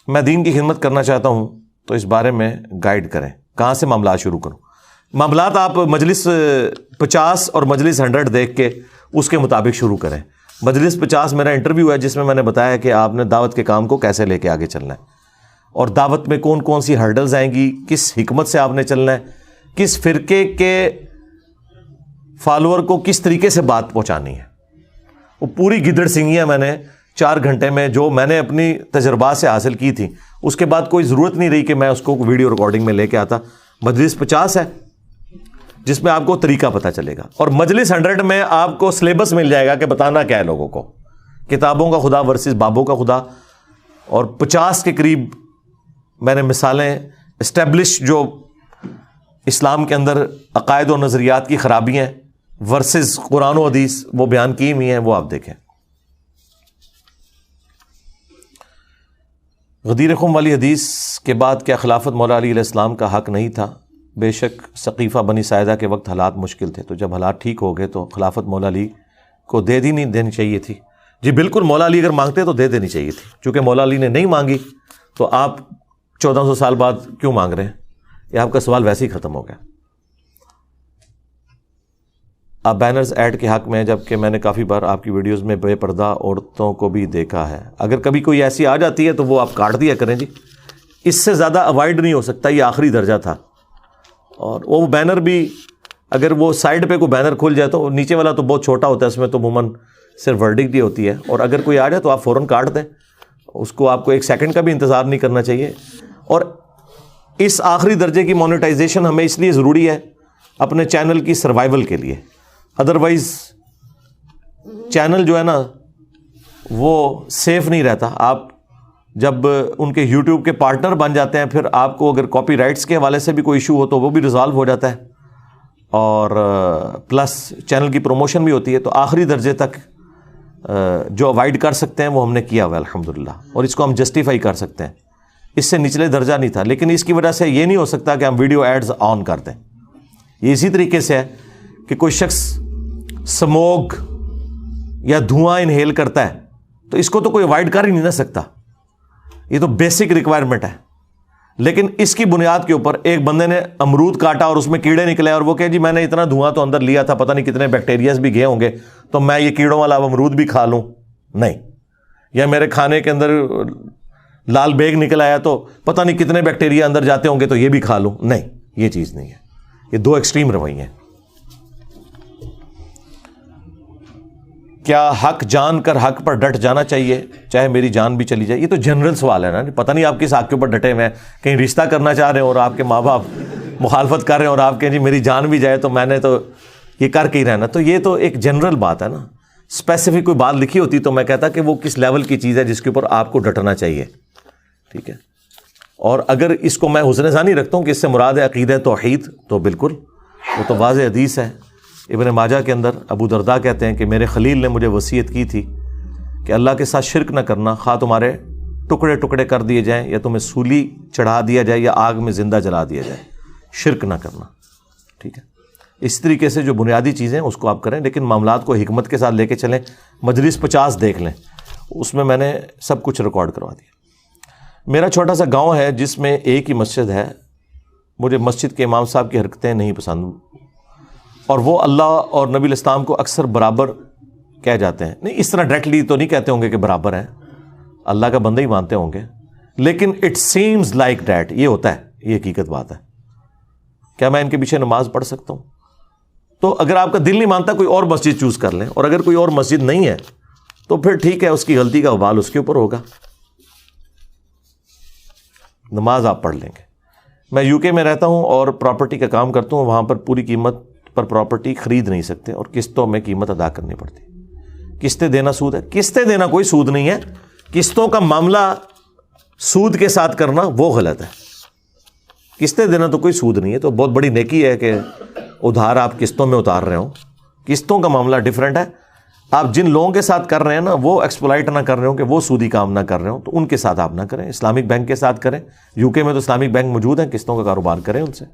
میں دین کی خدمت کرنا چاہتا ہوں تو اس بارے میں گائیڈ کریں، کہاں سے معاملات شروع کروں. معاملات آپ مجلس 50 اور مجلس 100 دیکھ کے اس کے مطابق شروع کریں. مجلس 50 میرا انٹرویو ہے جس میں میں نے بتایا کہ آپ نے دعوت کے کام کو کیسے لے کے آگے چلنا ہے، اور دعوت میں کون کون سی ہرڈلز آئیں گی، کس حکمت سے آپ نے چلنا ہے، کس فرقے کے فالوور کو کس طریقے سے بات پہنچانی ہے. وہ پوری گدڑ سنگیاں میں نے 4 گھنٹے میں جو میں نے اپنی تجربات سے حاصل کی تھی، اس کے بعد کوئی ضرورت نہیں رہی کہ میں اس کو ویڈیو ریکارڈنگ میں لے کے آتا. مجلس 50 ہے، جس میں آپ کو طریقہ پتہ چلے گا. اور مجلس 100 میں آپ کو سلیبس مل جائے گا کہ بتانا کیا ہے لوگوں کو, کتابوں کا خدا ورسز بابوں کا خدا. اور 50 کے قریب میں نے مثالیں اسٹیبلش جو اسلام کے اندر عقائد و نظریات کی خرابیاں ورسز قرآن و حدیث وہ بیان کی ہوئی ہیں, وہ آپ دیکھیں. غدیر خم والی حدیث کے بعد کیا خلافت مولا علی علیہ السلام کا حق نہیں تھا؟ بے شک ثقیفہ بنی ساعدہ کے وقت حالات مشکل تھے, تو جب حالات ٹھیک ہو گئے تو خلافت مولا علی کو نہیں دینی چاہیے تھی. جی بالکل, مولا علی اگر مانگتے تو دے دینی چاہیے تھی. چونکہ مولا علی نے نہیں مانگی تو آپ 1400 سال بعد کیوں مانگ رہے ہیں؟ یہ آپ کا سوال ویسے ہی ختم ہو گیا. آپ بینرز ایڈ کے حق میں ہیں, جبکہ میں نے کافی بار آپ کی ویڈیوز میں بے پردہ عورتوں کو بھی دیکھا ہے. اگر کبھی کوئی ایسی آ جاتی ہے تو وہ آپ کاٹ دیا کریں جی, اس سے زیادہ اوائڈ نہیں ہو سکتا, یہ آخری درجہ تھا. اور وہ بینر بھی اگر وہ سائڈ پہ کوئی بینر کھل جائے تو نیچے والا تو بہت چھوٹا ہوتا ہے, اس میں تو عموماً صرف ورڈکٹ ہی ہوتی ہے. اور اگر کوئی آ جائے تو آپ فوراً کاٹ دیں, اس کو آپ کو 1 سیکنڈ کا بھی انتظار نہیں کرنا چاہیے. اور اس آخری درجے کی مونیٹائزیشن ہمیں اس لیے ضروری ہے اپنے چینل کی سروائیول کے لیے. ادروائز چینل جو ہے نا وہ سیف نہیں رہتا. آپ جب ان کے یوٹیوب کے پارٹنر بن جاتے ہیں, پھر آپ کو اگر کاپی رائٹس کے حوالے سے بھی کوئی ایشو ہو تو وہ بھی ریزالو ہو جاتا ہے, اور پلس چینل کی پروموشن بھی ہوتی ہے. تو آخری درجے تک جو اوائڈ کر سکتے ہیں وہ ہم نے کیا ہوا ہے الحمدللہ, اور اس کو ہم جسٹیفائی کر سکتے ہیں. اس سے نچلے درجہ نہیں تھا, لیکن اس کی وجہ سے یہ نہیں ہو سکتا کہ ہم ویڈیو ایڈز آن کر دیں. یہ اسی طریقے سے ہے کہ کوئی شخص سموگ یا دھواں انہیل کرتا ہے تو اس کو تو کوئی اوائڈ کر ہی نہیں نہ سکتا, یہ تو بیسک ریکوائرمنٹ ہے. لیکن اس کی بنیاد کے اوپر ایک بندے نے امرود کاٹا اور اس میں کیڑے نکلے, اور وہ کہ جی میں نے اتنا دھواں تو اندر لیا تھا, پتہ نہیں کتنے بیکٹیریاز بھی گئے ہوں گے, تو میں یہ کیڑوں والا امرود بھی کھا لوں. نہیں. یا میرے کھانے کے اندر لال بیگ نکل آیا تو پتہ نہیں کتنے بیکٹیریا اندر جاتے ہوں گے تو یہ بھی کھا لوں. نہیں, یہ چیز نہیں ہے. یہ 2 ایکسٹریم رویے ہیں. کیا حق جان کر حق پر ڈٹ جانا چاہیے چاہے میری جان بھی چلی جائے؟ یہ تو جنرل سوال ہے نا, پتہ نہیں آپ کس حق کے اوپر ڈٹے ہوئے ہیں. کہیں رشتہ کرنا چاہ رہے ہیں اور آپ کے ماں باپ مخالفت کر رہے ہیں اور آپ کہیں جی میری جان بھی جائے تو میں نے تو یہ کر کے ہی رہنا. تو یہ تو ایک جنرل بات ہے نا. اسپیسیفک کوئی بات لکھی ہوتی تو میں کہتا کہ وہ کس لیول کی چیز ہے جس کے اوپر آپ کو ڈٹنا چاہیے. ٹھیک ہے. اور اگر اس کو میں حسن ثانی رکھتا ہوں کہ اس سے مراد ہے عقیدہ توحید, تو بالکل وہ تو واضح حدیث ہے. ابن ماجہ کے اندر ابو درداء کہتے ہیں کہ میرے خلیل نے مجھے وصیت کی تھی کہ اللہ کے ساتھ شرک نہ کرنا, خواہ تمہارے ٹکڑے ٹکڑے کر دیے جائیں یا تمہیں سولی چڑھا دیا جائے یا آگ میں زندہ جلا دیا جائے, شرک نہ کرنا. ٹھیک ہے. اس طریقے سے جو بنیادی چیزیں اس کو آپ کریں, لیکن معاملات کو حکمت کے ساتھ لے کے چلیں. مجلس 50 دیکھ لیں, اس میں نے سب کچھ ریکارڈ کروا دیا. میرا چھوٹا سا گاؤں ہے جس میں ایک ہی مسجد ہے. مجھے مسجد کے امام صاحب کی حرکتیں نہیں پسند, اور وہ اللہ اور نبی الاسلام کو اکثر برابر کہہ جاتے ہیں. نہیں, اس طرح ڈائریکٹلی تو نہیں کہتے ہوں گے کہ برابر ہیں, اللہ کا بندہ ہی مانتے ہوں گے, لیکن اٹ سیمز لائک دیٹ. یہ ہوتا ہے, یہ حقیقت بات ہے. کیا میں ان کے پیچھے نماز پڑھ سکتا ہوں؟ تو اگر آپ کا دل نہیں مانتا کوئی اور مسجد چوز کر لیں, اور اگر کوئی اور مسجد نہیں ہے تو پھر ٹھیک ہے, اس کی غلطی کا وبال اس کے اوپر ہوگا. نماز آپ پڑھ لیں گے. میں UK میں رہتا ہوں اور پراپرٹی کا کام کرتا ہوں. وہاں پر پوری قیمت پر پراپرٹی خرید نہیں سکتے اور قسطوں میں قیمت ادا کرنی پڑتی. قسطیں دینا سود ہے؟ قسطیں دینا کوئی سود نہیں ہے. قسطوں کا معاملہ سود کے ساتھ کرنا وہ غلط ہے. قسطیں دینا تو کوئی سود نہیں ہے. تو بہت بڑی نیکی ہے کہ ادھار آپ قسطوں میں اتار رہے ہوں. قسطوں کا معاملہ ڈفرینٹ ہے. آپ جن لوگوں کے ساتھ کر رہے ہیں نا وہ ایکسپلائٹ نہ کر رہے ہوں کہ وہ سودی کام نہ کر رہے ہوں, تو ان کے ساتھ آپ نہ کریں. اسلامک بینک کے ساتھ کریں. UK میں تو اسلامک بینک موجود ہیں, قسطوں کا کاروبار کریں ان سے.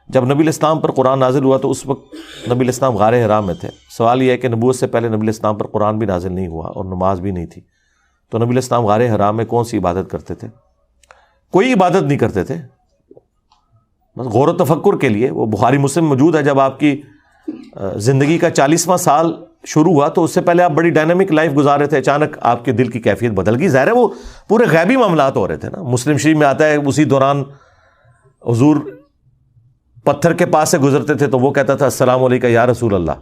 جب نبی الاسلام پر قرآن نازل ہوا تو اس وقت نبی الاسلام غار حرا میں تھے. سوال یہ ہے کہ نبوت سے پہلے نبی الاسلام پر قرآن بھی نازل نہیں ہوا اور نماز بھی نہیں تھی, تو نبی الاسلام غار حرا میں کون سی عبادت کرتے تھے؟ کوئی عبادت نہیں کرتے تھے, بس غور و تفکر کے لیے. وہ بخاری مسلم موجود ہے. جب آپ کی زندگی کا 40واں سال شروع ہوا تو اس سے پہلے آپ بڑی ڈائنامک لائف گزار رہے تھے, اچانک آپ کے دل کی کیفیت بدل گئی. ظاہر ہے وہ پورے غیبی معاملات ہو رہے تھے نا. مسلم شریف میں آتا ہے اسی دوران حضور پتھر کے پاس سے گزرتے تھے تو وہ کہتا تھا السلام علیکم یا رسول اللہ.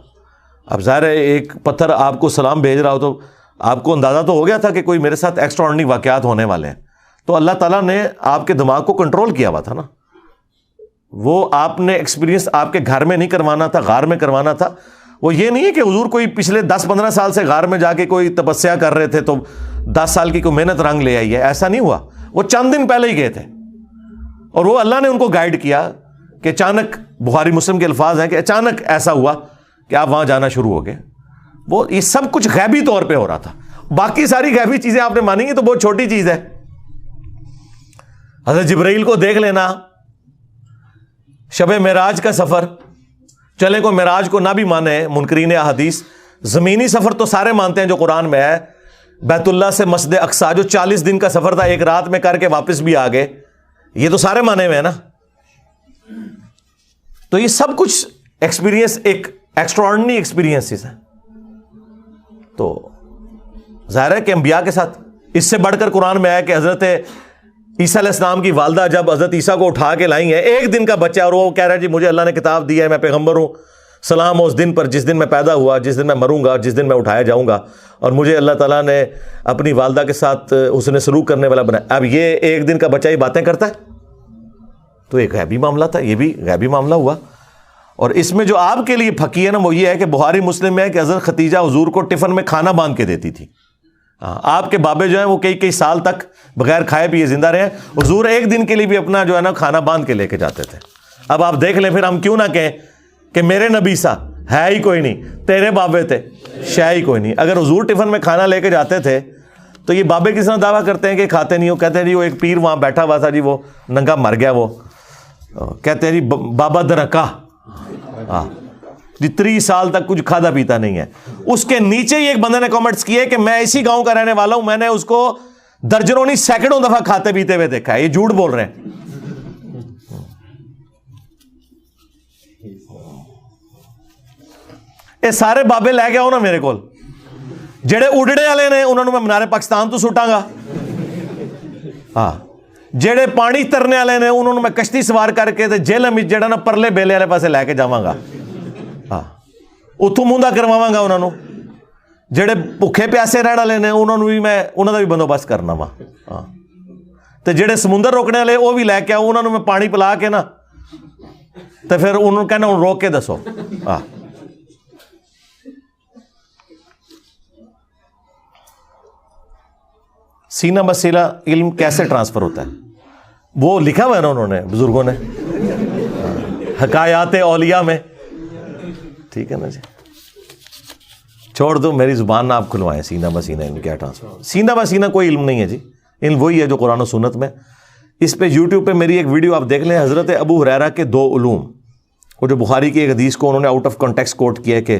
اب ظاہر ہے ایک پتھر آپ کو سلام بھیج رہا ہو تو آپ کو اندازہ تو ہو گیا تھا کہ کوئی میرے ساتھ ایکسٹرا آرڈنری واقعات ہونے والے ہیں. تو اللہ تعالیٰ نے آپ کے دماغ کو کنٹرول کیا ہوا تھا نا. وہ آپ نے ایکسپیرینس آپ کے گھر میں نہیں کروانا تھا, غار میں کروانا تھا. وہ یہ نہیں ہے کہ حضور کوئی پچھلے 10-15 سال سے غار میں جا کے کوئی تپسیا کر رہے تھے تو 10 سال کی کوئی محنت رنگ لے آئی ہے, ایسا نہیں ہوا. وہ چند دن پہلے ہی گئے تھے اور وہ اللہ نے ان کو گائیڈ کیا کہ اچانک, بخاری مسلم کے الفاظ ہیں کہ اچانک ایسا ہوا کہ آپ وہاں جانا شروع ہو گئے. وہ یہ سب کچھ غیبی طور پہ ہو رہا تھا. باقی ساری غیبی چیزیں آپ نے مانی گی تو بہت چھوٹی چیز ہے. حضرت جبرائیل کو دیکھ لینا, شب معراج کا سفر, چلے کو معراج کو نہ بھی مانے منکرین احادیث, زمینی سفر تو سارے مانتے ہیں جو قرآن میں ہے. بیت اللہ سے مسجد اقصی جو 40 دن کا سفر تھا, ایک رات میں کر کے واپس بھی آ گئے, یہ تو سارے مانے ہوئے ہیں نا. تو یہ سب کچھ ایکسپیرینس ایک ایکسٹراڈنری ایکسپیرینس ہے. تو ظاہر ہے کہ انبیاء کے ساتھ اس سے بڑھ کر قرآن میں آیا کہ حضرت عیسیٰ علیہ السلام کی والدہ جب حضرت عیسیٰ کو اٹھا کے لائی ہیں, ایک دن کا بچہ, اور وہ کہہ رہا ہے جی مجھے اللہ نے کتاب دی ہے, میں پیغمبر ہوں, سلام ہو اس دن پر جس دن میں پیدا ہوا, جس دن میں مروں گا, جس دن میں اٹھایا جاؤں گا, اور مجھے اللہ تعالیٰ نے اپنی والدہ کے ساتھ حسن سلوک کرنے والا بنایا. اب یہ ایک دن کا بچہ یہ باتیں کرتا ہے, تو ایک غیبی معاملہ تھا, یہ بھی غیبی معاملہ ہوا. اور اس میں جو آپ کے لیے پھکی ہے نا, وہ یہ ہے کہ بخاری مسلم میں ہے کہ حضرت ختیجہ حضور کو ٹفن میں کھانا باندھ کے دیتی تھی. آپ کے بابے جو ہیں وہ کئی سال تک بغیر کھائے پیے زندہ رہے ہیں. حضور ایک دن کے لیے بھی اپنا جو ہے نا کھانا باندھ کے لے کے جاتے تھے. اب آپ دیکھ لیں, پھر ہم کیوں نہ کہیں کہ میرے نبی سا ہے ہی کوئی نہیں, تیرے بابے تھے شے ہی کوئی نہیں. اگر حضور ٹفن میں کھانا لے کے جاتے تھے تو یہ بابے کس طرح دعویٰ کرتے ہیں کہ کھاتے نہیں ہو. کہتے ہیں جی وہ ایک پیر وہاں بیٹھا ہوا تھا جی, وہ ننگا مر گیا, وہ کہتے ہیں جی بابا درکا جی 30 سال تک کچھ کھادا پیتا نہیں ہے. اس کے نیچے ہی ایک بندے نے کامنٹس کیے کہ میں اسی گاؤں کا رہنے والا ہوں, میں نے اس کو درجنوں نہیں سینکڑوں دفعہ کھاتے پیتے ہوئے دیکھا ہے. یہ جھوٹ بول رہے ہیں. یہ سارے بابے لے کے آؤ نا میرے کول, جڑے اڈڑے والے نے انہوں نے میں منارے پاکستان تو سٹاں گا, ہاں جڑے پانی ترنے والے نے انہوں نے میں کشتی سوار کر کے جیل میں جڑا نا پرلے بیلے والے پاسے لے کے جاواں گا, ہاں اتوں موندا کرواواں گا انہوں نے. جڑے بھوکے پیاسے رہن والے نے انہوں نے بھی میں انہوں کا بھی بندوبست کرنا وا. ہاں تو جڑے سمندر روکنے والے وہ بھی لے کے آؤ, انہوں نے میں پانی پلا کے نا تو پھر انہوں نے کہنا روک کے دسو. ہاں سینہ بسیلہ علم کیسے ٹرانسفر ہوتا ہے, وہ لکھا ہوا ہے نا انہوں نے, بزرگوں نے, حکایات اولیاء میں. ٹھیک ہے نا جی, چھوڑ دو, میری زبان نہ آپ کھلوائیں. سینہ بسینہ علم کیا ٹرانسفر, سینہ بسینہ کوئی علم نہیں ہے جی. علم وہی ہے جو قرآن و سنت میں. اس پہ یوٹیوب پہ میری ایک ویڈیو آپ دیکھ لیں, حضرت ابو ہریرہ کے 2 علوم, وہ جو بخاری کی ایک حدیث کو انہوں نے آؤٹ آف کانٹیکسٹ کوٹ کیا کہ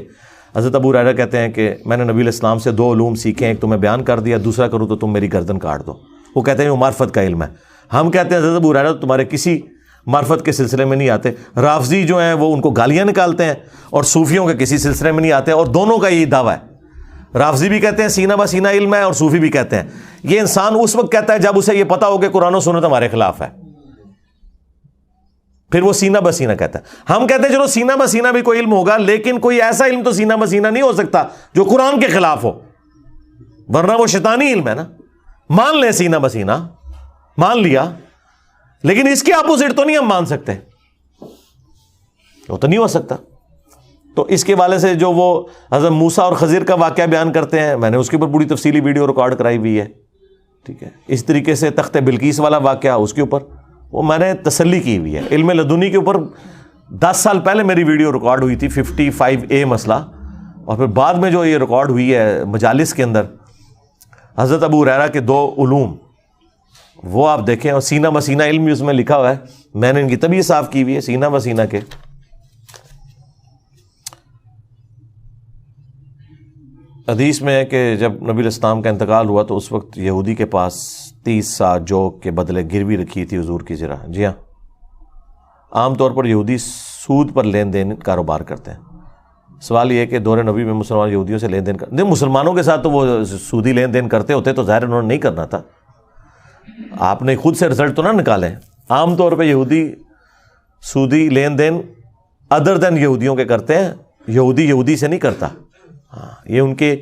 حضرت ابو ہریرہ کہتے ہیں کہ میں نے نبی علیہ السلام سے 2 علوم سیکھے, ایک تمہیں بیان کر دیا, دوسرا کروں تو تم میری گردن کاٹ دو. وہ کہتے ہیں وہ معرفت کا علم ہے. ہم کہتے ہیں حضرت ابو ہریرہ تمہارے کسی معرفت کے سلسلے میں نہیں آتے. رافضی جو ہیں وہ ان کو گالیاں نکالتے ہیں, اور صوفیوں کے کسی سلسلے میں نہیں آتے, اور دونوں کا یہی دعویٰ ہے. رافضی بھی کہتے ہیں سینہ بسینہ علم ہے, اور صوفی بھی کہتے ہیں. یہ انسان اس وقت کہتا ہے جب اسے یہ پتا ہو کہ قرآن و سنت ہمارے خلاف ہے, پھر وہ سینہ بسینہ کہتا ہے. ہم کہتے ہیں چلو سینہ بسینہ بھی کوئی علم ہوگا, لیکن کوئی ایسا علم تو سینہ بسینہ نہیں ہو سکتا جو قرآن کے خلاف ہو, ورنہ وہ شیطانی علم ہے نا. مان لیں سینہ بسینہ, مان لیا, لیکن اس کے اپوزٹ تو نہیں ہم مان سکتے, وہ تو نہیں ہو سکتا. تو اس کے والے سے جو وہ حضرت موسیٰ اور خضر کا واقعہ بیان کرتے ہیں, میں نے اس کے اوپر پوری تفصیلی ویڈیو ریکارڈ کرائی ہوئی ہے. ٹھیک ہے, اس طریقے سے تخت بلقیس والا واقعہ, اس کے اوپر وہ میں نے تسلی کی ہوئی ہے. علم لدنی کے اوپر 10 سال پہلے میری ویڈیو ریکارڈ ہوئی تھی, 55A مسئلہ, اور پھر بعد میں جو یہ ریکارڈ ہوئی ہے مجالس کے اندر, حضرت ابو ہریرہ کے 2 علوم, وہ آپ دیکھیں. اور سینہ بسینہ علم بھی اس میں لکھا ہوا ہے, میں نے ان کی طبیعت صاف کی ہوئی ہے سینہ بسینہ کے. حدیث میں ہے کہ جب نبی علیہ السلام کا انتقال ہوا تو اس وقت یہودی کے پاس 30 سا جو کے بدلے گروی رکھی تھی حضور کی ذرا. جی ہاں, عام طور پر یہودی سود پر لین دین کاروبار کرتے ہیں. سوال یہ ہے کہ دور نبی میں مسلمان یہودیوں سے لین دین کرتے, مسلمانوں کے ساتھ تو وہ سودی لین دین کرتے ہوتے تو ظاہر انہوں نے نہیں کرنا تھا. آپ نے خود سے رزلٹ تو نہ نکالیں. عام طور پہ یہودی سودی لین دین ادر دین یہودیوں کے کرتے ہیں, یہودی سے نہیں کرتا. ہاں, یہ ان کے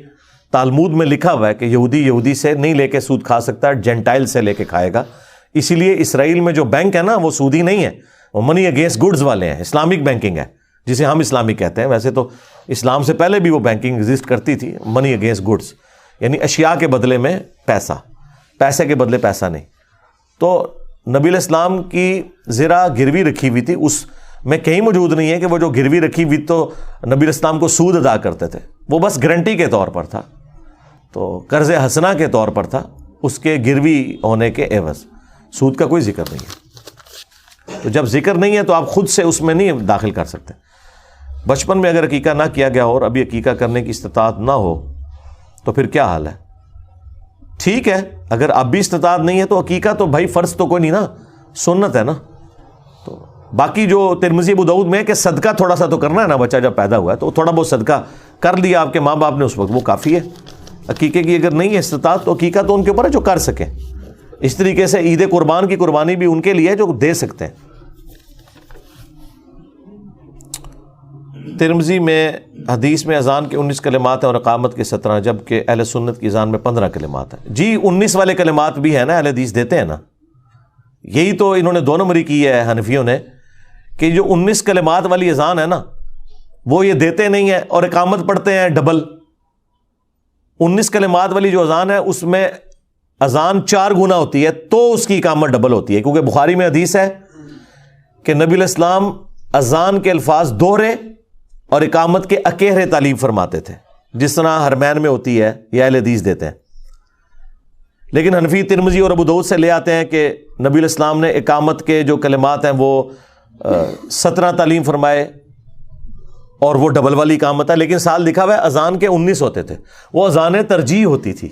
تالمود میں لکھا ہوا ہے کہ یہودی سے نہیں لے کے سود کھا سکتا, جینٹائل سے لے کے کھائے گا. اسی لیے اسرائیل میں جو بینک ہے نا وہ سودی نہیں ہے, وہ منی اگینسٹ گڈز والے ہیں، اسلامک بینکنگ ہے جسے ہم اسلامک کہتے ہیں. ویسے تو اسلام سے پہلے بھی وہ بینکنگ ایگزسٹ کرتی تھی. منی اگینسٹ گڈز یعنی اشیاء کے بدلے میں پیسہ، پیسے کے بدلے پیسہ نہیں. تو نبی علیہ السلام کی زرہ گروی رکھی ہوئی تھی، اس میں کہیں موجود نہیں ہے کہ وہ جو گروی رکھی ہوئی تو نبی علیہ السلام کو سود ادا کرتے تھے. وہ بس گارنٹی کے طور پر تھا، تو قرض حسنہ کے طور پر تھا، اس کے گروی ہونے کے عوض. سود کا کوئی ذکر نہیں ہے. تو جب ذکر نہیں ہے تو آپ خود سے اس میں نہیں داخل کر سکتے. بچپن میں اگر عقیقہ نہ کیا گیا ہو اور ابھی عقیقہ کرنے کی استطاعت نہ ہو تو پھر کیا حال ہے؟ ٹھیک ہے، اگر اب بھی استطاعت نہیں ہے تو عقیقہ تو بھائی فرض تو کوئی نہیں نا، سنت ہے نا. تو باقی جو ترمذی ابو داؤد میں ہے کہ صدقہ تھوڑا سا تو کرنا ہے نا، بچہ جب پیدا ہوا ہے تو تھوڑا بہت صدقہ کر لیا آپ کے ماں باپ نے اس وقت، وہ کافی ہے. عقیقے کی اگر نہیں ہے استطاعت تو عقیقہ تو ان کے اوپر ہے جو کر سکیں. اس طریقے سے عید قربان کی قربانی بھی ان کے لیے ہے جو دے سکتے ہیں. ترمذی میں حدیث میں اذان کے 19 کلمات ہیں اور اقامت کے 17، جبکہ اہل سنت کی اذان میں 15 کلمات ہیں. جی 19 والے کلمات بھی ہیں نا، اہل حدیث دیتے ہیں نا. یہی تو انہوں نے 2 نمبری کی ہے حنفیوں نے کہ جو 19 کلمات والی اذان ہے نا وہ یہ دیتے نہیں ہیں اور اقامت پڑھتے ہیں ڈبل. 19 کلمات والی جو اذان ہے اس میں اذان 4 گنا ہوتی ہے تو اس کی اقامت ڈبل ہوتی ہے، کیونکہ بخاری میں حدیث ہے کہ نبی علیہ السلام اذان کے الفاظ دوہرے اور اقامت کے اکیرے تعلیم فرماتے تھے، جس طرح حرمین میں ہوتی ہے، یہ اہل حدیث دیتے ہیں. لیکن حنفی ترمذی اور ابو داؤد سے لے آتے ہیں کہ نبی علیہ السلام نے اقامت کے جو کلمات ہیں وہ 17 تعلیم فرمائے اور وہ ڈبل والی اقامت ہے. لیکن سال لکھا ہوا ہے اذان کے 19 ہوتے تھے. وہ اذانیں ترجیح ہوتی تھی